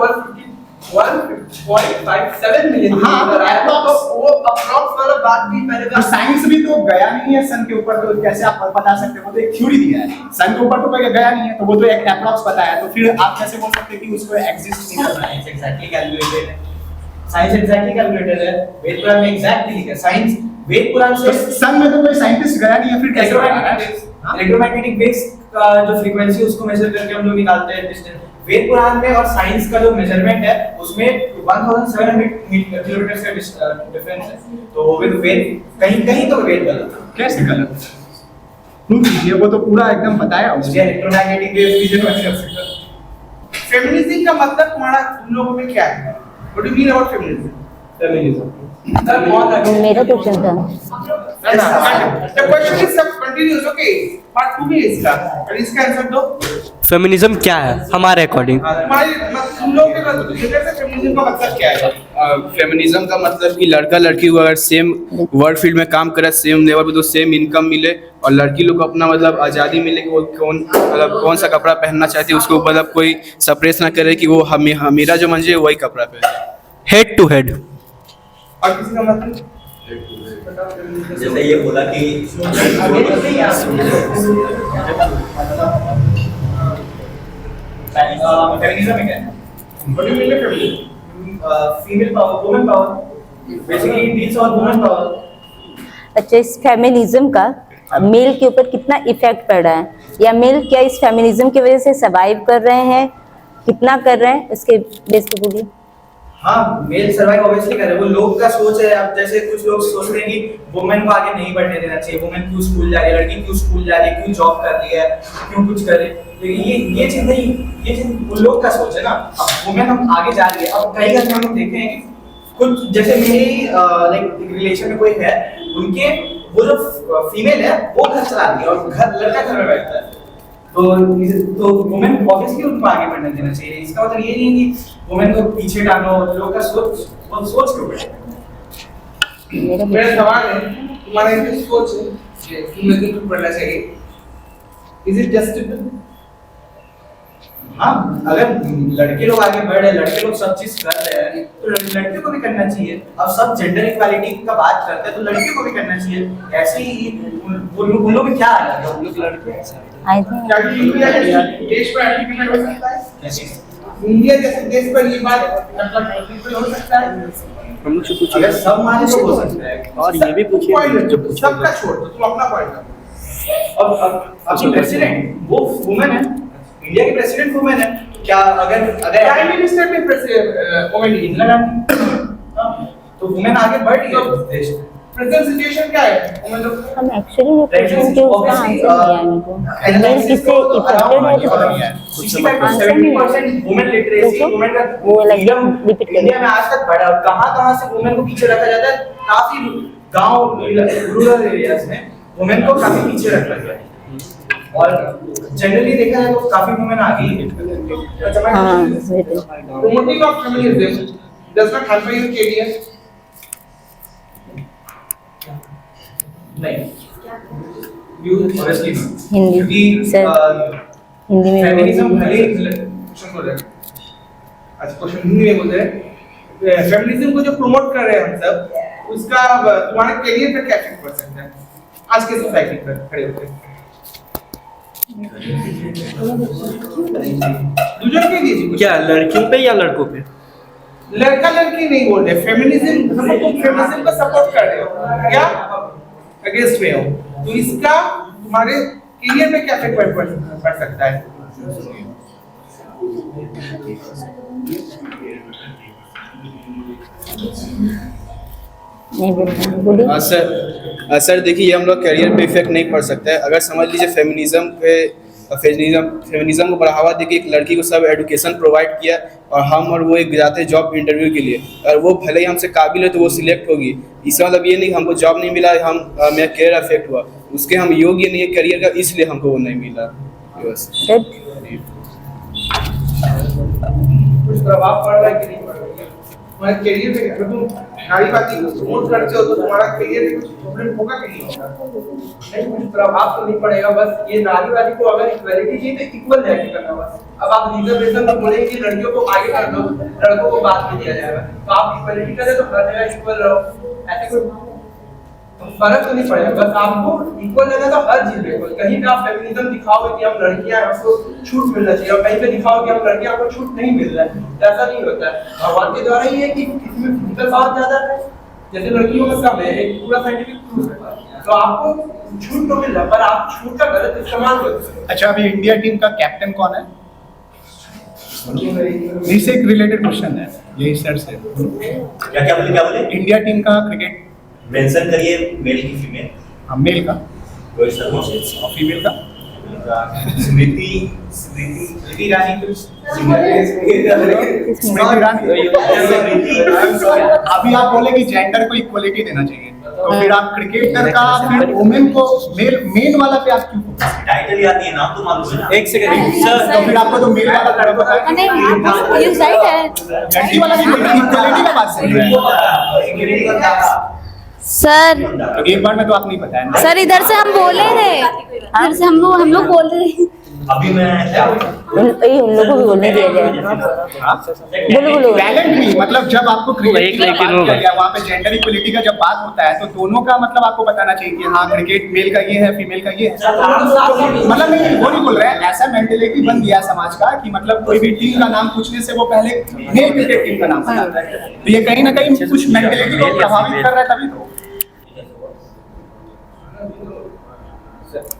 1.57 मिलियन। हाँ, अप्रॉक्स वो अप्रॉक्स वाला बात भी पहले तो साइंस भी तो गया नहीं है सन के ऊपर, तो कैसे आप बता सकते हो? वो तो एक थ्योरी दिया है, सन के ऊपर तो गया नहीं है, तो वो तो एक अप्रॉक्स बताया है, तो फिर आप कैसे बोल सकते हैं कि उसको एग्जिस्ट नहीं कर रहा है? एग्जैक्टली कैलकुलेटेड है, साइंस एग्जैक्टली कैलकुलेटेड है, वेद पुराण में एग्जैक्टली लिखा है। साइंस वेद पुराण से सन में तो कोई साइंटिस्ट गया नहीं है, फिर कैसे इलेक्ट्रोमैग्नेटिक वेव्स का जो फ्रीक्वेंसी उसको मेजर करके हम लोग निकालते हैं डिस्टेंस। वेद पुराण में और साइंस का जो मेजरमेंट है उसमें 1700 किलोमीटर का डिफरेंस है। तो वेद कहीं तो वेद गलत है। कैसे गलत? प्रूफ कीजिए, वो तो पूरा एकदम बताया मुझे इलेक्ट्रोमैग्नेटिक वेव्स की जो कंसेप्ट। फेमिनिज्म का मतलब तुम्हारा तुम लोगों में क्या है? What do you mean about feminism? मेरा क्वेश्चन था। The question is सब continuous, okay? Part 2 में इसका, और इसका आंसर दो। फेमिनिज्म क्या है हमारे अकॉर्डिंग? तुम लोग के फेमिनिज्म का मतलब क्या है? फेमिनिज्म का मतलब कि लड़का लड़की को अगर सेम वर्क फील्ड में काम करे, सेम लेवल पे तो सेम इनकम मिले, और लड़की लोग को अपना मतलब आज़ादी मिले कि वो कौन सा कपड़ा पहनना चाहती है, उसको मतलब कोई सप्रेस ना करे कि वो मेरा जो मंजे वही कपड़ा पहने। Head to head. और किसी का मतलब जैसे ये बोला कि फेमिनिज्म में क्या है? What do you mean by feminism? Female power, woman power. Basically, it deals on woman power. अच्छा, इस फेमिनिज्म का मेल के ऊपर कितना इफेक्ट पड़ रहा है, या मेल क्या इस फेमिनिज्म की वजह से सर्वाइव कर रहे हैं, कितना कर रहे हैं, उसके बेस पे बोलिए। हाँ, मेल सर्वाइव ऑब्वियसली कर रहे हैं। वो लोग का सोच है। अब जैसे कुछ लोग सोचते हैं कि वुमेन को आगे नहीं बढ़ने देना चाहिए, वुमेन क्यों स्कूल जा रही है, लड़की क्यों स्कूल जा रही है, क्यों जॉब कर रही है, क्यों कुछ कर रही है। लेकिन ये चीज नहीं, ये चीज उन लोग का सोच है ना। अब वुमेन हम आगे जा रही है। अब कई घर में हम देखे हैं कि कुछ जैसे मेरी लाइक रिलेशन में कोई है, उनके वो जो फीमेल है वो घर चलाती है और घर लड़का घर में बैठता है। तो वुमेन ऑब्वियसली उनको आगे बढ़ने देना चाहिए। इसका मतलब ये नहीं कि वुमेन को पीछे डालो। लोगों का सोच क्यों बढ़े? मेरा सवाल है, तुम्हारा ये सोच है कि लड़की को पढ़ना चाहिए, इज इट जस्टिफाइड? हाँ, अगर लड़के लोग आगे बढ़ रहे हैं, लड़के लोग सब चीज कर रहे हैं, तो लड़कियों को भी करना चाहिए। अब सब जेंडर इक्वालिटी का बात करते हैं तो लड़कियों को भी करना चाहिए। ऐसे ही उन लोग में क्या है, उन लोग लड़के आई थिंक क्या इंडिया जैसे देश पर एप्लीकेशन हो सकता है? इंडिया जैसे देश पर ये बात मतलब हो सकता है? हम लोग से पूछिए। अगर सब माने तो हो सकता है। और ये भी पूछिए जो सबका छोड़ दो, तुम अपना पॉइंट। अब प्रेसिडेंट वो वुमेन है, इंडिया की प्रेसिडेंट वुमेन है। क्या अगर प्राइम मिनिस्टर में वुमेन इंदिरा गांधी, तो वुमेन आगे बढ़ रही है देश में। प्रेजेंट सिचुएशन क्या है? हम एक्चुअली ये क्वेश्चन के उसका आंसर नहीं आया मेरे को। मेल किससे इफेक्टेड है, 65% वुमेन लिटरेसी, वुमेन का वो अलग रिपीट करिए। इंडिया में आज तक बढ़ा। कहां से वुमेन को पीछे रखा जाता है? काफी गांव रूरल एरियाज में वुमेन को काफी पीछे रखा गया है। और जनरली देखा जाए तो काफी वुमेन आगे ही है। हाँ, promoting of feminism does not hamper your career. नहीं, you obviously Hindi sir, Hindi में फेमिनिज्म भले क्वेश्चन बोल रहे हैं। अच्छा, क्वेश्चन हिंदी में बोल रहे हैं। फेमिनिज्म को जो प्रमोट कर रहे हैं हम सब, उसका तुम्हारे करियर पर क्या इफेक्ट पड़ सकता है आज के सोसाइटी पर खड़े होकर? क्या लड़कियों पे या लड़कों पे? लड़का लड़की नहीं बोल रहे, फेमिनिज्म हम लोग फेमिनिज्म को सपोर्ट कर रहे हो या अगेंस्ट में हो, तो इसका तुम्हारे करियर में क्या इफेक्ट पड़ सकता है? नहीं सर देखिए, ये हम लोग करियर पे इफेक्ट नहीं पड़ सकता है। अगर समझ लीजिए फेमिनिज्म को बढ़ावा देके एक लड़की को सब एजुकेशन प्रोवाइड किया और हम और वो एक जाते जॉब इंटरव्यू के लिए, और वो भले ही हमसे काबिल है तो वो सिलेक्ट होगी। इसका मतलब ये नहीं हमको जॉब नहीं मिला, मेरा करियर अफेक्ट हुआ, उसके हम योग्य नहीं है करियर का, इसलिए हमको वो नहीं मिला। बस कुछ प्रभाव पड़ रहा है कि नहीं पड़ रहा है तुम्हारे करियर पे? अगर तुम नारी बाती को सपोर्ट करते हो तो तुम्हारा करियर में कुछ प्रॉब्लम होगा कि नहीं होगा? नहीं, कुछ प्रभाव तो नहीं पड़ेगा। बस ये नारीवादी को अगर इक्वालिटी चाहिए तो इक्वल जाके करना बस। अब आप रिजर्वेशन में बोलेंगे कि लड़कियों को आगे कर दो, लड़कों को बाद में दिया जाएगा, तो आप इक्वालिटी करें तो हर जगह इक्वल रहो, ऐसे कोई फर्क तो नहीं पड़ेगा। बस आपको इक्वल रहना तो हर चीज में। कहीं पे आप फेमिनिज्म दिखाओगे कि हम लड़कियां हैं हमको छूट मिलना चाहिए, और कहीं पे दिखाओ कि हम लड़कियां को छूट नहीं मिल रहा है, ऐसा नहीं होता है। भगवान के द्वारा ही है कि इसमें फिजिकल पावर ज्यादा है, जैसे लड़कियों में कम है, एक पूरा साइंटिफिक प्रूफ है, तो आपको छूट तो मिल रहा है, पर आप छूट का गलत इस्तेमाल करते हैं। अच्छा, अभी इंडिया टीम का कैप्टन कौन है? इससे एक रिलेटेड क्वेश्चन है यही सर से। क्या बोले? इंडिया टीम का क्रिकेट मेंशन करिए, मेल की फीमेल? हाँ, मेल का। रोहित शर्मा। और फीमेल का? स्मृति ईरानी। अभी आप बोले कि जेंडर को इक्वलिटी देना चाहिए, तो फिर आप क्रिकेटर का फिर वुमेन को मेन वाला पे आप क्यों? टाइटल याद नहीं है, नाम तो मालूम है ना। एक सेकंड सर, तो फिर आपको तो मेल वाला लड़का पता है। नहीं, ये राइट है लड़की वाला इक्वलिटी का बात कर रहे हैं सर। तो एक बार में तो आप नहीं बताया। सर इधर से हम बोले थे, इधर से हम लोग बोल रहे हैं। अभी मैं क्या उन लोगों को भी बोलने दिया जाए। बोलो टैलेंट नहीं, मतलब जब आपको क्रिकेट की बात किया गया, वहाँ पे जेंडर इक्वलिटी का जब बात होता है तो दोनों का मतलब आपको बताना चाहिए कि हाँ क्रिकेट मेल का ये है, फीमेल का ये है। मतलब नहीं, वो नहीं बोल रहे हैं, ऐसा मेंटेलिटी बन गया समाज का कि मतलब कोई भी टीम का नाम पूछने से वो पहले मेल क्रिकेट टीम का नाम बताता है। तो ये कहीं ना कहीं कुछ मेंटेलिटी को प्रभावित कर रहा है, तभी तो।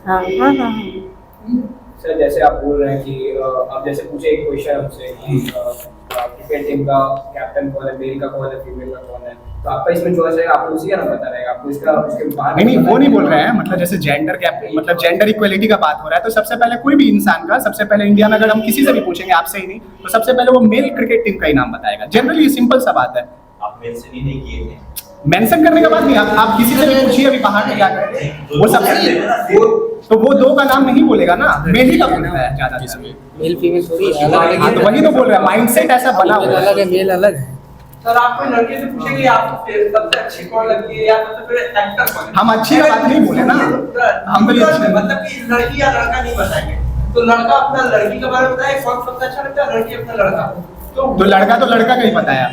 हाँ हाँ हाँ सर जैसे आप बोल रहे हैं कि आप जैसे पूछे एक क्वेश्चन हमसे कि क्रिकेट टीम का कैप्टन कौन है, मेल का कौन है, फीमेल का कौन है, तो आपका इसमें चॉइस है, आपको उसी का नाम पता रहेगा, आपको इसका उसके बाद नहीं वो नहीं बोल रहे हैं, मतलब जैसे मतलब जेंडर इक्वलिटी का बात हो रहा है तो सबसे पहले कोई भी इंसान का, सबसे पहले इंडिया में अगर हम किसी से भी पूछेंगे, आपसे ही नहीं, तो सबसे पहले वो मेल क्रिकेट टीम का ही नाम बताएगा। जनरली ये सिंपल सा बात है। आप मेंशन ही नहीं किए थे। मेंशन करने का बात नहीं, आप किसी से भी पूछिए अभी बाहर में क्या करते हैं, वो सबसे तो वो दो का नाम नहीं बोलेगा ना, मेल ही का बोलता है ज्यादा। मेल फीमेल थोड़ी अलग हाँ, तो वही तो बोल रहा है, माइंडसेट ऐसा बना हुआ अलग है, मेल अलग है। सर आप कोई लड़के से पूछेंगे आपको सबसे अच्छी कौन लगती है या सबसे पहले एक्टर कौन है? हम अच्छी बात नहीं बोले ना, हम तो ये मतलब कि लड़की या लड़का नहीं बताएंगे, तो लड़का अपना लड़की के बारे में बताए कौन सबसे अच्छा लगता है, लड़की अपना लड़का। तो लड़का का ही बताया।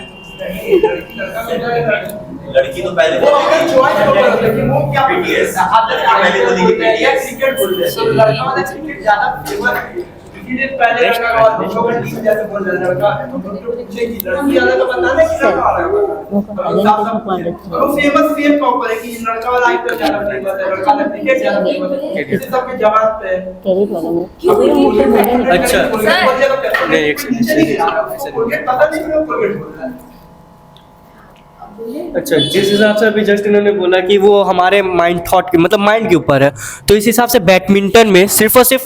लड़की तो पहले वो अगर चॉइस हो गया लेकिन वो क्या पीटीएस पहले बोलते हैं पीटीएस क्रिकेट बोलते हैं, तो लड़का वाला क्रिकेट ज्यादा फेमस है, इसलिए पहले लड़का और दूसरों का टीम जैसे बोल रहे हैं लड़का, तो दूसरों पूछे कि लड़की वाला का बताना है कि लड़का वाला का, वो फेमस फेम कौन पर है कि लड़का वाला आईपीएल ज्यादा फेमस है, लड़का वाला क्रिकेट ज्यादा फेमस है, इसी सबके जवाब पे अच्छा नहीं एक क्रिकेट पता नहीं क्यों क्रिकेट बोल रहा है। अच्छा, जिस हिसाब से अभी जस्ट इन्होंने बोला कि वो हमारे माइंड थॉट के मतलब माइंड के ऊपर है, तो इस हिसाब से बैडमिंटन में सिर्फ और सिर्फ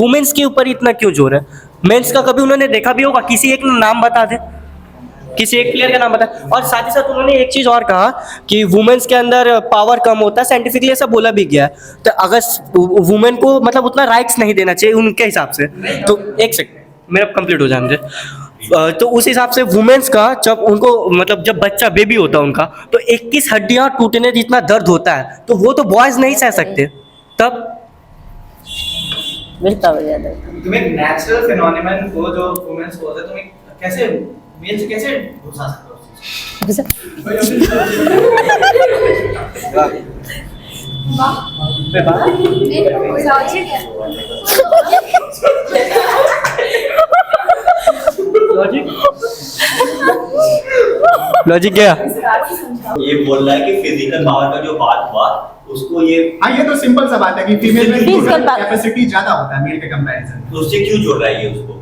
वुमेन्स के ऊपर इतना क्यों जोर है? मेंस का कभी उन्होंने देखा भी होगा? किसी एक नाम बता दे, किसी एक प्लेयर का नाम बता। और साथ ही साथ उन्होंने एक चीज़ और कहा कि वुमेन्स के अंदर पावर कम होता है, साइंटिफिकली ऐसा बोला भी गया है। तो अगर वुमेन को मतलब उतना राइट्स नहीं देना चाहिए उनके हिसाब से, तो एक सेकंड मेरा कंप्लीट हो जाने दे। तो उस हिसाब से वुमेन्स का जब उनको मतलब जब बच्चा बेबी होता है उनका, तो 21 हड्डियां टूटने जितना दर्द होता है, तो वो तो बॉयज नहीं सह सकते। तब मिलता हो जाता तुम्हें नेचुरल फिनोमेनन को जो वुमेन्स होता है, तुम्हें कैसे मेल से कैसे घुसा सकते लॉजिक क्या? ये बोल रहा है कि फिजिकल पावर का जो बात हुआ उसको ये हाँ, ये तो सिंपल सा बात है कि फीमेल में Physical power। कैपेसिटी ज्यादा होता है मेल के कंपैरिजन। तो उससे क्यों जोड़ रहा है ये उसको?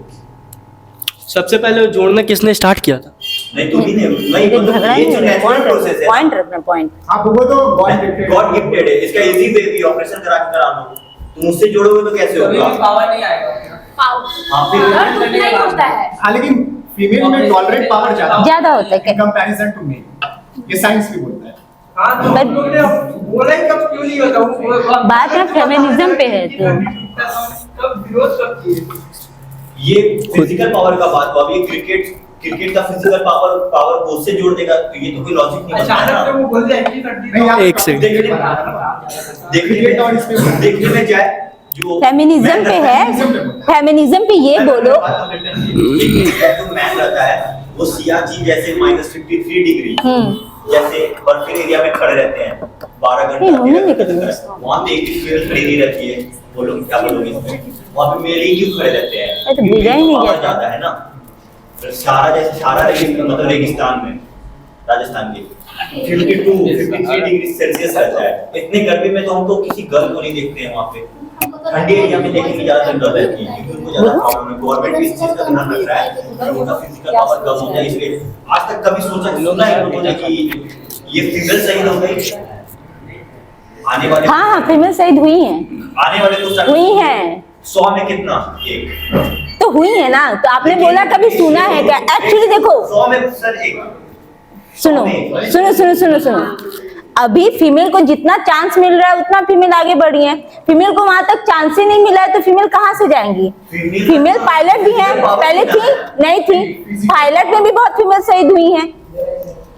सबसे पहले जोड़ना किसने स्टार्ट किया था? नहीं तुम ही ने, नहीं तो झगड़ा ये ही जो नहीं, नेचुरल प्रोसेस है, पॉइंट रखना पॉइंट। आप वो तो गॉड गिफ्टेड है, इसका इजी वे भी ऑपरेशन करा लो, तुम उससे जोड़ोगे तो कैसे होगा? पावर नहीं आएगा। हाँ फिर होता है। हाँ, लेकिन फीमेल में टॉलरेट पावर ज्यादा होता है इन कंपैरिजन टू मेल, ये साइंस भी बोलता है। हाँ तो हम लोग ने बोला ही कब क्यों नहीं होता वो बात में फेमिनिज्म पे है तो कब विरोध कब किए? ये फिजिकल पावर का बात हुआ, अभी क्रिकेट का फिजिकल पावर को उससे जोड़ देगा, तो ये तो कोई लॉजिक नहीं बनता अचानक से ना। वो बोल जाए कि करती नहीं, आप एक सेकंड। देखने में जाए जो फेमिनिज्म पे है, फेमिनिज्म पे ये बोलो। जो मैन रहता है वो सियाचिन जैसे -53 डिग्री जैसे बर्फीले एरिया में खड़े रहते हैं 12 घंटे, वहाँ पे एक भी फीमेल खड़ी नहीं रहती है। बोलो क्या बोलोगे इसमें? वहाँ पे मेल ही क्यों खड़े रहते हैं? तो बुझा ही नहीं पावर गया। ज्यादा है ना। सारा मतलब रेगिस्तान में राजस्थान के 53 डिग्री सेल्सियस रहता है। इतने गर्मी में तो हम तो किसी गर्ल को नहीं देखते हैं वहाँ पे। ठंडी एरिया में देखेंगे ज्यादा ठंडा रहती है क्योंकि उनको ज्यादा प्रॉब्लम है। गवर्नमेंट भी इस चीज का ध्यान रख रहा है कि उनका फिजिकल पावर कम हो जाए, इसलिए आज तक कभी सुना है लोगों ने कि ये फीमेल शहीद हो गई? आने वाले हाँ फीमेल शहीद हुई हैं, आने वाले तो हुई हैं 100 में कितना? एक तो हुई है ना। तो आपने बोला कभी सुना है क्या? एक्चुअली देखो 100 में सर एक सुनो सुनो सुनो सुनो सुनो, अभी फीमेल को जितना चांस मिल रहा है उतना फीमेल आगे बढ़ी है। फीमेल को वहां तक चांस ही नहीं मिला है तो फीमेल कहाँ से जाएंगी? फीमेल पायलट भी है, पहले थी नहीं थी, पायलट में भी बहुत फीमेल शहीद हुई हैं,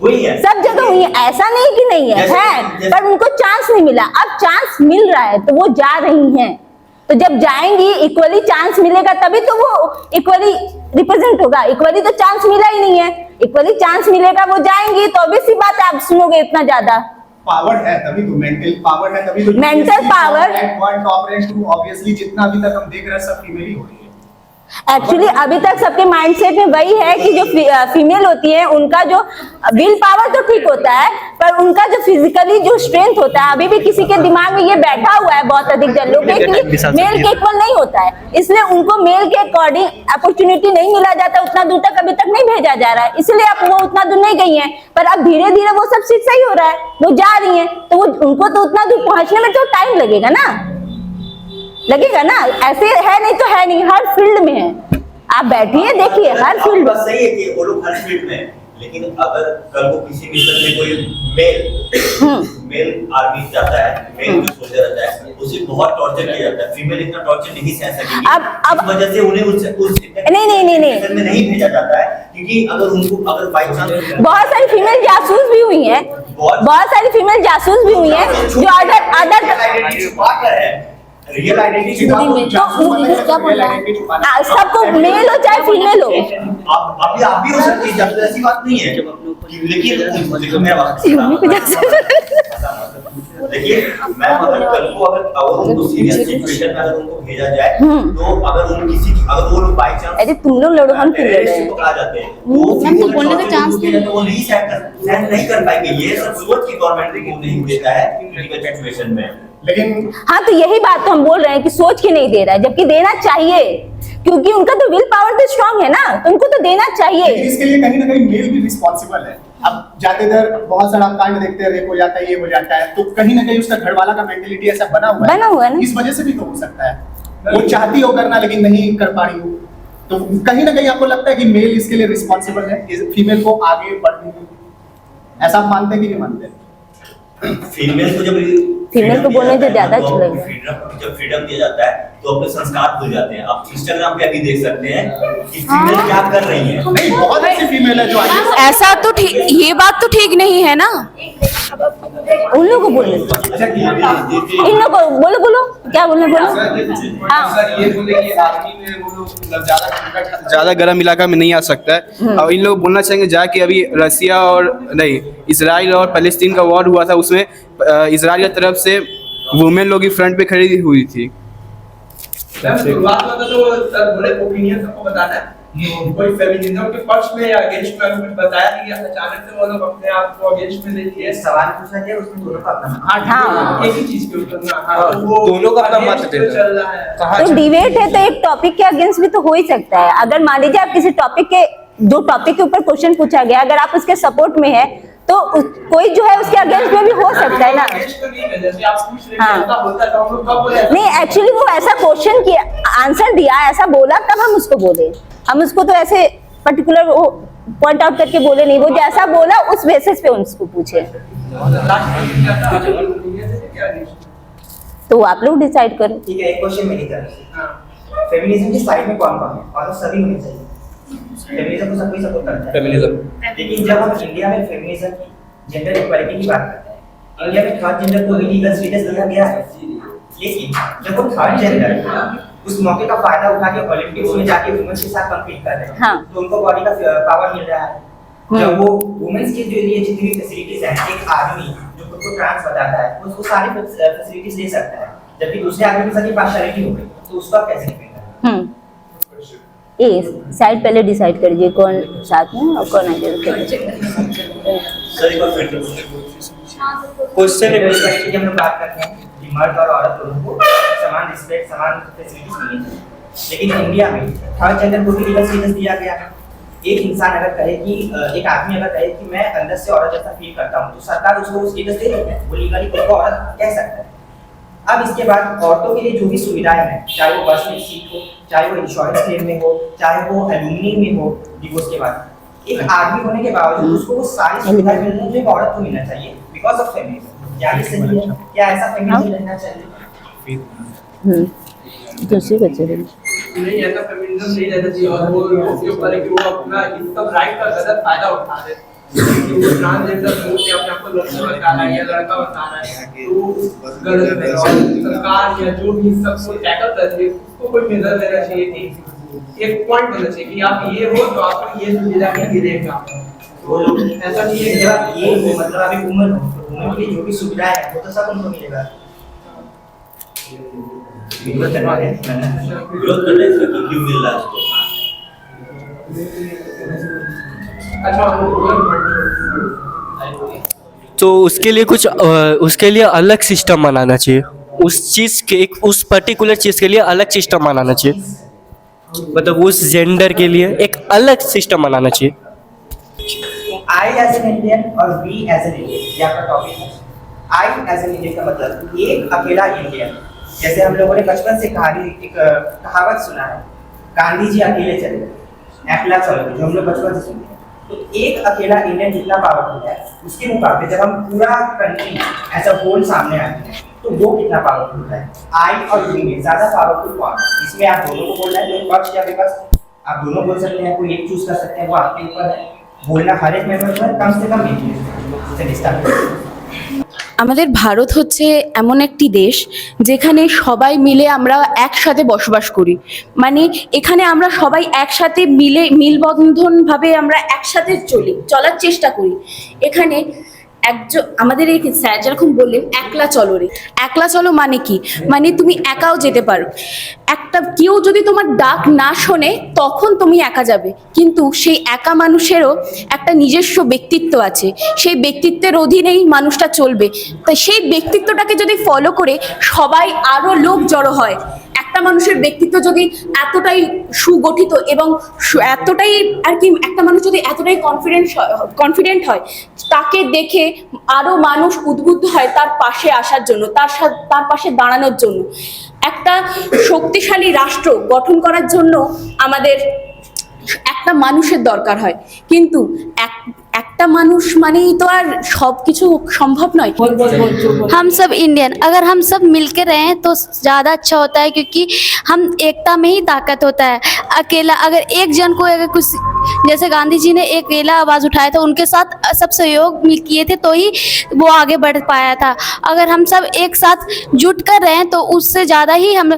हुई है सब जगह हुई है, ऐसा नहीं कि नहीं है, है पर उनको चांस नहीं मिला। अब चांस मिल रहा है तो वो जा रही हैं, तो जब जाएंगी इक्वली चांस मिलेगा तभी तो वो इक्वली रिप्रेजेंट होगा। इक्वली तो चांस मिला ही नहीं है, इक्वली चांस मिलेगा वो जाएंगी तो ऑब्वियस सी बात है आप सुनोगे इतना ज्यादा। पावर है तभी तो, मेंटल पावर है तभी तो। Mental power top rank to obviously जितना अभी तक हम देख रहे हैं सब फीमेल ही हो रही है। एक्चुअली अभी तक सबके माइंडसेट में वही है कि जो फीमेल होती है उनका जो विल पावर तो ठीक होता है पर उनका जो फिजिकली जो स्ट्रेंथ होता है अभी भी किसी के दिमाग में ये बैठा हुआ है बहुत अधिक जन लोग कि मेल के इक्वल नहीं होता है, इसलिए उनको मेल के अकॉर्डिंग अपॉर्चुनिटी नहीं मिला जाता, उतना दूर तक अभी तक नहीं भेजा जा रहा है, इसलिए अब वो उतना दूर नहीं गई है। पर अब धीरे धीरे वो सब चीज सही हो रहा है, वो जा रही है तो वो उनको तो उतना दूर पहुंचने में तो टाइम लगेगा ना, ऐसे है नहीं तो है नहीं, हर फील्ड में है। आप बैठिए देखिए हर फील्ड में सही है कि वो लोग हर फील्ड में है, लेकिन अगर कल को किसी मिशन में कोई मेल आर्मी जाता है, मेल जो सोल्जर रहता है उसे बहुत टॉर्चर किया जाता है, फीमेल इतना टॉर्चर नहीं सह सकेगी, अब वजह से उन्हें उस नहीं भेजा जाता है, क्योंकि अगर बाई चांस बहुत सारी फीमेल जासूस भी हुई हैं, बहुत सारी फीमेल जासूस भी हुई हैं जो अदर रियल आइडेंटिटी क्या बोल रहा है, सबको मेल हो चाहे फीमेल हो, आप भी हो सकती है, जब ऐसी बात नहीं है, लेकिन मैं देखिए मैं कल को अगर उनको सीरियस सिचुएशन में अगर उनको भेजा जाए तो अगर वो लोग बाई चांस अरे तुम लोग लड़ो हम क्यों लड़ रहे हैं, पकड़ा जाते हैं तो बोलने का चांस वो नहीं सहन नहीं कर पाएंगे। ये सब सोच की गवर्नमेंट को नहीं देता है क्रिटिकल सिचुएशन में, लेकिन हाँ तो यही बात तो हम बोल रहे हैं कि सोच के नहीं दे रहा है, जबकि देना चाहिए क्योंकि उनका तो विल पावर तो स्ट्रांग है ना, तो उनको तो देना चाहिए। इसके लिए कहीं ना कहीं मेल भी रिस्पॉन्सिबल है। अब जाते इधर बहुत सारा कांड देखते हैं, रेप हो जाता है, ये हो जाता है, तो कहीं ना कहीं उसका घर वाला का मेंटेलिटी ऐसा बना हुआ है ना, इस वजह से भी तो हो सकता है वो चाहती हो करना लेकिन नहीं कर पा रही हो, तो कहीं ना कहीं आपको लगता है कि मेल इसके लिए रिस्पॉन्सिबल है फीमेल को आगे बढ़ने के, ऐसा आप मानते हैं कि नहीं मानते? फीमेल को बोलने से ज्यादा अच्छा लगेगा। जब फ्रीडम दिया जाता है तो अपने संस्कार भूल जाते हैं। आप इंस्टाग्राम पे अभी देख सकते हैं कि फीमेल क्या कर रही है। नहीं, बहुत ऐसी फीमेल है जो ऐसा तो ठीक, ये बात तो ठीक नहीं है ना, उन लोगों को बोलने इन लोगों को बोलो क्या बोलने बोलो। हाँ ये बोले कि आर्मी में वो लोग ज्यादा गर्म इलाका में नहीं आ सकता है, और इन लोग बोलना चाहेंगे जाके अभी रसिया और नहीं इसराइल और पैलेस्टीन का वॉर हुआ था, उसमें इसराइल की तरफ से वुमेन लोग ही फ्रंट पे खड़ी हुई थी। शुरुआत में तो बड़े ओपिनियन सबको बताना है, कोई फेमिनिज्म के पक्ष में या अगेंस्ट में कुछ बताया नहीं, अचानक से वो लोग अपने आप को अगेंस्ट में ले लिए। सवाल पूछा जाए उसमें दोनों का अपना हाँ एक ही चीज के ऊपर ना, वो दोनों का अपना मत चल रहा है। तो डिबेट है तो एक टॉपिक के अगेंस्ट भी तो हो ही सकता है। अगर मान लीजिए आप किसी टॉपिक के दो टॉपिक के ऊपर क्वेश्चन पूछा गया, अगर आप उसके सपोर्ट में है तो कोई जो है उसके अगेंस्ट में भी हो सकता है ना। नहीं एक्चुअली वो ऐसा क्वेश्चन किया, आंसर दिया, ऐसा बोला तब हम उसको बोले, हम उसको तो ऐसे पर्टिकुलर वो पॉइंट आउट करके बोले नहीं, वो जैसा बोला उस बेसिस पे उसको पूछे, तो आप लोग डिसाइड करो। ठीक है, एक क्वेश्चन मेरी तरफ से, फेमिनिज्म की साइड में कौन कौन है? और सभी होने चाहिए, फेमिनिज्म को सब कोई सपोर्ट करता है, फेमिनिज्म। लेकिन जब हम इंडिया में फेमिनिज्म की, जेंडर इक्वालिटी की बात करते हैं, इंडिया में थर्ड जेंडर को भी लीगल स्टेटस दिया गया है, लेकिन जब वो थर्ड जेंडर उस मौके का फायदा उठा के ओलंपिक्स में जाके वुमेन्स के साथ कम्पीट कर रहे हैं, हाँ। तो उनको बॉडी का पावर मिल रहा है। जब वो वुमेन्स के जो लिए जितनी भी फैसिलिटीज हैं, एक आदमी जो खुद को ट्रांस बताता है वो सारी फैसिलिटीज ले सकता है, जबकि दूसरे आदमी के साथ पार्शियलिटी हो गई, तो उसका कैसे डिफेंड ए साइड पहले डिसाइड कर लीजिए कौन साथ में और कौन आगे क्वेश्चन है। हम लोग बात करते हैं कि मर्द और औरत दोनों को समान रिस्पेक्ट, समान फैसिलिटीज मिलनी चाहिए, लेकिन इंडिया में थर्ड जेंडर को भी लीगल स्टेटस दिया गया है। एक इंसान अगर कहे कि एक आदमी अगर कहे कि मैं अंदर से औरत जैसा फील करता हूँ, तो सरकार उसको स्टेटस दे देती है, वो लीगली खुद को औरत कह सकता है। अब इसके बाद औरतों के लिए जो भी सुविधाएं हैं, चाहे वो बस में सीट हो, चाहे वो इंश्योरेंस क्लेम में हो, चाहे वो एल्यूमिनी में हो, डिवोर्स के बाद, एक आदमी होने के बावजूद उसको वो सारी सुविधाएं मिल रही है जो एक औरत को मिलना चाहिए बिकॉज ऑफ फेमिनिज्म। क्या ये सही है? क्या ऐसा फेमिनिज्म रहना चाहिए? दूसरी बच्चे नहीं, ऐसा फेमिनिज्म नहीं रहना चाहिए, और वो लोगों के ऊपर है कि वो अपना इनकम राइट का गलत फायदा उठा रहे हैं। ट्रांसजेंडर लोग ने अपने आप को लड़की बता रहा है या लड़का बता रहा है तो गलत है। और सरकार या जो भी सबको टैकल कर रही है उसको कोई मेजर देना चाहिए कि एक पॉइंट होना चाहिए कि आप ये हो तो आपको ये सुविधा नहीं मिलेगा। वो लोग ऐसा नहीं है कि ये मतलब अभी उम्र की जो भी सुविधा है वो तो सब उनको मिलेगा। विरोध करना है, विरोध करना है इसका क्यों मिल रहा है उसको। तो उसके लिए कुछ उसके लिए अलग सिस्टम बनाना चाहिए, उस चीज़ के एक उस पर्टिकुलर चीज़ के लिए अलग सिस्टम बनाना चाहिए, मतलब उस जेंडर के लिए एक अलग सिस्टम बनाना चाहिए। आई एज एन इंडियन और वी एज एन इंडियन, ये आपका टॉपिक है। आई एज एन इंडियन का मतलब एक अकेला इंडियन। जैसे हम लोगों ने बचपन से एक कहावत सुना है, गांधी जी अकेले चले, एकला चलो, जो हम लोग बचपन से सुनते हैं। तो एक अकेला इंडियन जितना पावरफुल है, उसके मुकाबले जब हम पूरा कंट्री एज अ होल सामने आते हैं तो वो कितना पावरफुल है। आई और वी में ज्यादा पावरफुल कौन? इसमें आप दोनों को बोलना है, पक्ष या विपक्ष आप दोनों बोल सकते हैं, कोई एक चूज कर सकते हैं, वो आपके ऊपर है। बोलना हर एक मेंबर पर कम से कम एक मिनट। আমাদের ভারত হচ্ছে এমন একটি দেশ যেখানে সবাই মিলে আমরা একসাথে বসবাস করি, মানে এখানে আমরা সবাই একসাথে মিলে মিলবন্ধনভাবে আমরা একসাথে চলার চেষ্টা করি। এখানে একজন আমাদের এই স্যার যেরকম বললেন একলা চলো রে, একলা চলো মানে কি, মানে তুমি একাও যেতে পারো। একটা কেউ যদি তোমার ডাক না শোনে তখন তুমি একা যাবে, কিন্তু সেই একা মানুষেরও একটা নিজস্ব ব্যক্তিত্ব আছে, সেই ব্যক্তিত্বের অধীনেই মানুষটা চলবে। তাই সেই ব্যক্তিত্বটাকে যদি ফলো করে সবাই আরও লোক জড়ো হয়, একটা মানুষের ব্যক্তিত্ব যদি এতটাই সুগঠিত এবং এতটাই আর কি, একটা মানুষ যদি এতটাই কনফিডেন্ট হয়, তাকে দেখে আরো মানুষ উদ্বুদ্ধ হয় তার পাশে আসার জন্য, তার পাশে দাঁড়ানোর জন্য। একটা শক্তিশালী রাষ্ট্র গঠন করার জন্য আমাদের একটা মানুষের দরকার হয়, কিন্তু একটা মানুষ মানেই তো আর সব কিছু সম্ভব নয়। हम सब इंडियन अगर हम सब मिलकर रहें तो ज़्यादा अच्छा होता है, क्योंकि हम एकता में ही ताकत होता है। अकेला अगर एक जन को अगर कुछ, जैसे गांधी जी ने एक अकेला आवाज़ उठाया था, उनके साथ सब सहयोग किए थे तो ही वो आगे बढ़ पाया था। अगर हम सब एक साथ जुट कर रहें तो उससे ज़्यादा ही हम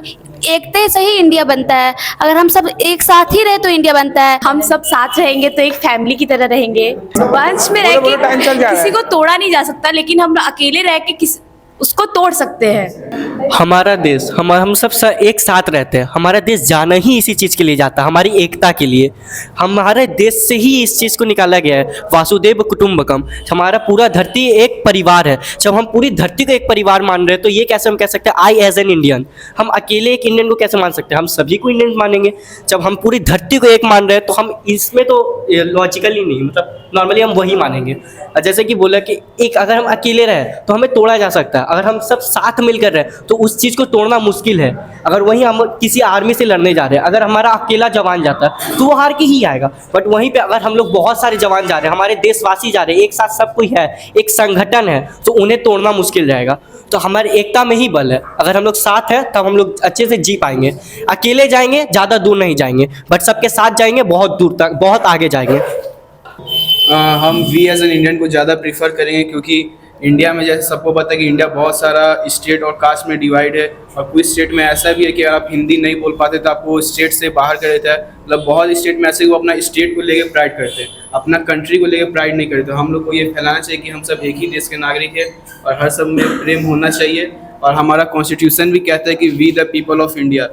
एकता से ही इंडिया बनता है। अगर हम सब एक साथ ही रहे तो इंडिया बनता है। हम सब साथ रहेंगे तो एक फैमिली की तरह रहेंगे। वंश में रह के किसी को तोड़ा नहीं जा सकता, लेकिन हम अकेले रह के उसको तोड़ सकते हैं। हमारा देश हम सब एक साथ रहते हैं, हमारा देश जाना ही इसी चीज़ के लिए जाता है, हमारी एकता के लिए। हमारे देश से ही इस चीज़ को निकाला गया है, वासुदेव कुटुंबकम। हमारा पूरा धरती एक परिवार है। जब हम पूरी धरती को एक परिवार मान रहे हैं तो ये कैसे हम कह सकते हैं आई एज एन इंडियन? हम अकेले एक इंडियन को कैसे मान सकते हैं? हम सभी को इंडियन मानेंगे। जब हम पूरी धरती को एक मान रहे हैं तो हम इसमें तो लॉजिकली नहीं, मतलब नॉर्मली हम वही मानेंगे। जैसे कि बोला कि एक अगर हम अकेले रहे तो हमें तोड़ा जा सकता है, अगर हम सब साथ मिलकर रहे तो उस चीज़ को तोड़ना मुश्किल है। अगर वहीं हम किसी आर्मी से लड़ने जा रहे हैं, अगर हमारा अकेला जवान जाता है तो वो हार के ही आएगा। बट वहीं पे अगर हम लोग बहुत सारे जवान जा रहे हैं, हमारे देशवासी जा रहे हैं, एक साथ सब कोई है, एक संगठन है, तो उन्हें तोड़ना मुश्किल रहेगा। तो हमारी एकता में ही बल है। अगर हम लोग साथ हैं तब हम लोग अच्छे से जी पाएंगे। अकेले जाएंगे ज़्यादा दूर नहीं जाएंगे, बट सबके साथ जाएंगे बहुत दूर तक, बहुत आगे जाएंगे। हम वी एज एन इंडियन को ज़्यादा प्रीफर करेंगे, क्योंकि इंडिया में जैसे सबको पता है कि इंडिया बहुत सारा स्टेट और कास्ट में डिवाइड है, और कुछ स्टेट में ऐसा भी है कि अगर आप हिंदी नहीं बोल पाते तो आपको स्टेट से बाहर कर देता है। मतलब बहुत स्टेट में ऐसे वो अपना स्टेट को लेके प्राइड करते हैं, अपना कंट्री को लेके प्राइड नहीं करते। हम लोग को ये फैलाना चाहिए कि हम सब एक ही देश के नागरिक हैं और हर सब में प्रेम होना चाहिए। और हमारा कॉन्स्टिट्यूशन भी कहता है कि we the people of India,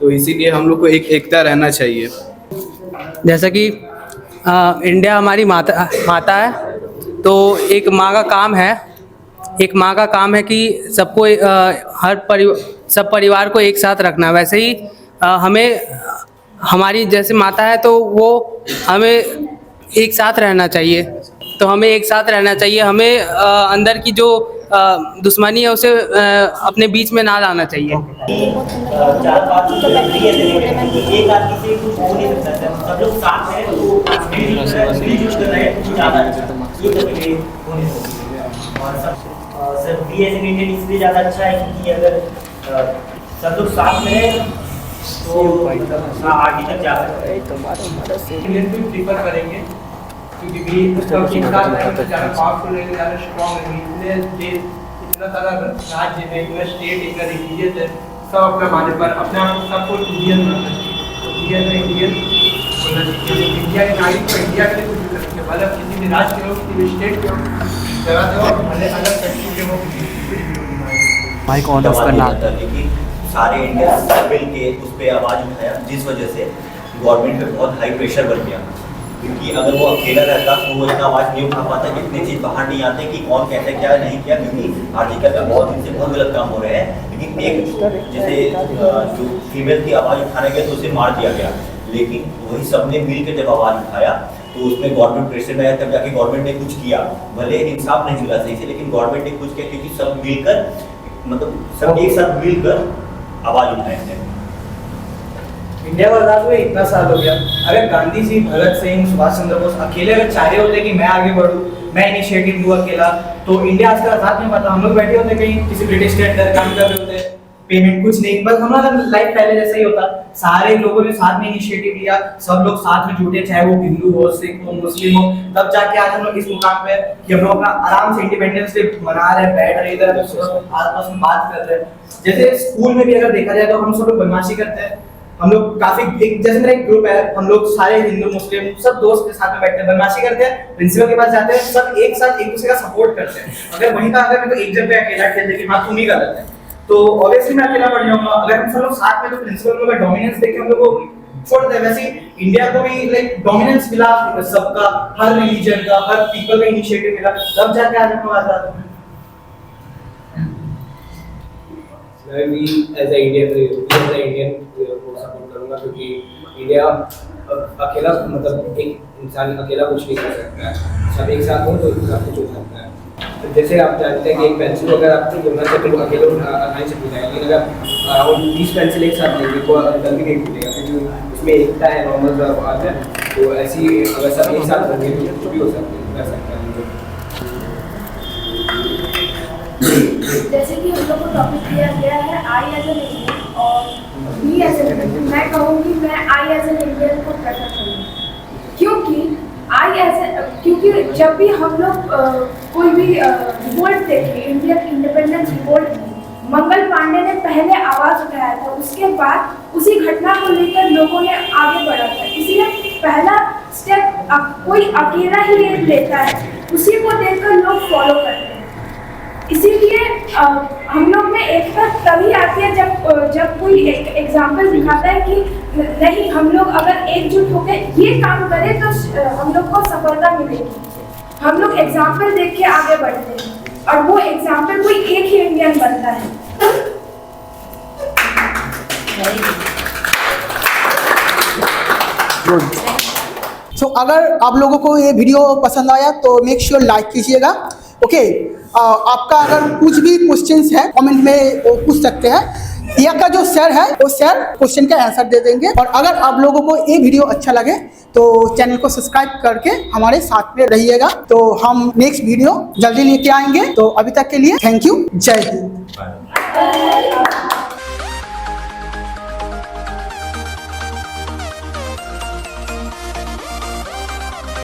तो इसीलिए हम लोग को एक एकता रहना चाहिए। जैसा कि इंडिया हमारी माता है, तो एक माँ का काम है कि सबको सब परिवार को एक साथ रखना। वैसे ही हमें हमारी जैसे माता है तो वो हमें एक साथ रहना चाहिए, तो हमें एक साथ रहना चाहिए। हमें अंदर की जो दुश्मनी है उसे अपने बीच में ना लाना चाहिए। Sir we as an Indian इसलिए ज़्यादा अच्छा है क्योंकि अगर सब लोग साथ में रहे तो आगे तक जा सकते हैं। इंडियन भी प्रीफर करेंगे क्योंकि भी इंसान ज़्यादा पावरफुल रहेंगे, ज़्यादा स्ट्रॉन्ग रहेंगे। इतने देश, इतना सारा राज्य है, इतना स्टेट, इतना रिलीजियस है, सब अपना माने पर अपने आप को सबको इंडियन मानना चाहिए। तो इंडियन है, इंडियन बोलना चाहिए। इंडिया के नागरिक को इंडिया के लिए कुछ भी कर सकते हैं, भले आप किसी भी राज्य के हो, किसी भी स्टेट के हो, जगह से हो, भले अलग कंट्री के हो, माइक ऑन ऑफ करना आता है। लेकिन सारे इंडियंस मिल के उस पर आवाज़ उठाया, जिस वजह से गवर्नमेंट पे बहुत हाई प्रेशर बन गया। क्योंकि अगर वो अकेला रहता तो वो इतना आवाज़ नहीं उठा पाता, कितनी चीज़ बाहर नहीं आते कि कौन कैसे क्या नहीं किया, क्योंकि आर्टिकल में बहुत इनसे बहुत गलत काम हो रहे हैं। लेकिन एक जैसे जो फीमेल की आवाज़ उठाने गया तो उसे मार दिया गया, लेकिन वही सबने मिल के जब आवाज़ उठाया तो उसमें गवर्नमेंट प्रेशर में आया, तब जाके गवर्नमेंट ने कुछ किया। भले इंसाफ नहीं मिला सही से, लेकिन गवर्नमेंट ने कुछ किया, क्योंकि सब मिलकर, मतलब सब एक साथ मिलकर आवाज़ उठाए थे। इंडिया को आजाद हुए इतना साल हो गया, अगर गांधी जी, भगत सिंह, सुभाष चंद्र बोस अकेले अगर चाहे होते कि मैं आगे बढ़ूं, मैं इनिशिएटिव लूं अकेला, तो इंडिया आज तक आजाद नहीं पाता। हम लोग बैठे होते कहीं किसी ब्रिटिश के अंदर काम कर रहे होते, पेमेंट कुछ नहीं, बस हमारा लाइफ पहले जैसा ही होता। सारे लोगों ने साथ में इनिशिएटिव लिया, सब लोग साथ में जुटे, चाहे वो हिंदू हो, सिख हो, मुस्लिम हो, तब जाके आज हम लोग इस मुकाम पे कि हम लोग अपना आराम से इंडिपेंडेंस डे मना रहे हैं, बैठ रहे इधर आपस में बात कर रहे हैं। जैसे स्कूल में भी अगर देखा जाए तो हम सब लोग बदमाशी करते हैं। हम लोग काफी जैसे मेरा एक ग्रुप है, हम लोग सारे हिंदू मुस्लिम सब दोस्त के साथ में बैठते हैं, बदमाशी करते हैं, प्रिंसिपल के पास जाते हैं, सब एक साथ एक दूसरे का सपोर्ट करते हैं। अगर वहीं का अगर मैं तो एक जगह पे अकेला खेलते कि हाँ तुम ही गलत है, तो ऑब्वियसली मैं अकेला पड़ जाऊंगा। अगर हम सब लोग साथ में, तो प्रिंसिपल में डोमिनेंस देके हम लोग को छोड़ देते हैं। वैसे इंडिया को भी लाइक डोमिनेंस मिला सबका, हर रिलीजन का, हर पीपल का इनिशिएटिव मिला, तब जाके आज हम लोग आजाद हुए। मैं भी एज ए इंडियन को सपोर्ट करूंगा, क्योंकि इंडिया अकेला, मतलब एक इंसान अकेला कुछ नहीं कर सकता है, सब एक साथ हो तो सब कुछ हो सकता है। तो जैसे आप जानते हैं कि एक पेंसिल अगर आपको गिरना चाहिए तो अकेले आसानी से टूट जाएगी, लेकिन अगर अराउंड 20 पेंसिल एक साथ लेंगे तो जल्दी नहीं टूटेगा, क्योंकि उसमें एकता है, नॉर्मल बात है। तो ऐसी अगर सब एक साथ होंगे तो कुछ भी हो सकता है। जैसे कि हम लोग को टॉपिक दिया गया है आई एज एन इंडियन और बी एज एन इंडियन। मैं कहूँगी मैं आई एज एन इंडियन को प्रेफर करूँगी, क्योंकि जब भी हम लोग कोई भी रिवोल्ट देखें, इंडियन इंडिपेंडेंस रिवोल्ट में मंगल पांडे ने पहले आवाज़ उठाया था, उसके बाद उसी घटना को लेकर लोगों ने आगे बढ़ा था। इसलिए पहला स्टेप कोई अकेला ही लेता है, उसी को देखकर लोग फॉलो करते हैं। इसीलिए हम लोग में एकता तभी आती है जब कोई एक एग्जाम्पल दिखाता है कि नहीं, हम लोग अगर एकजुट होकर ये काम करें तो हम लोग को सफलता मिलेगी। हम लोग एग्जाम्पल देख के आगे बढ़ते हैं और वो एग्जाम्पल कोई एक ही इंडियन बनता है। सो अगर आप लोगों को ये वीडियो पसंद आया तो मेक श्योर लाइक कीजिएगा। ओके, आपका अगर कुछ भी क्वेश्चंस है कमेंट में वो पूछ सकते हैं, या का जो सर है वो सर क्वेश्चन का आंसर दे देंगे। और अगर आप लोगों को ये वीडियो अच्छा लगे तो चैनल को सब्सक्राइब करके हमारे साथ में रहिएगा। तो हम नेक्स्ट वीडियो जल्दी लेके आएंगे। तो अभी तक के लिए थैंक यू, जय हिंद।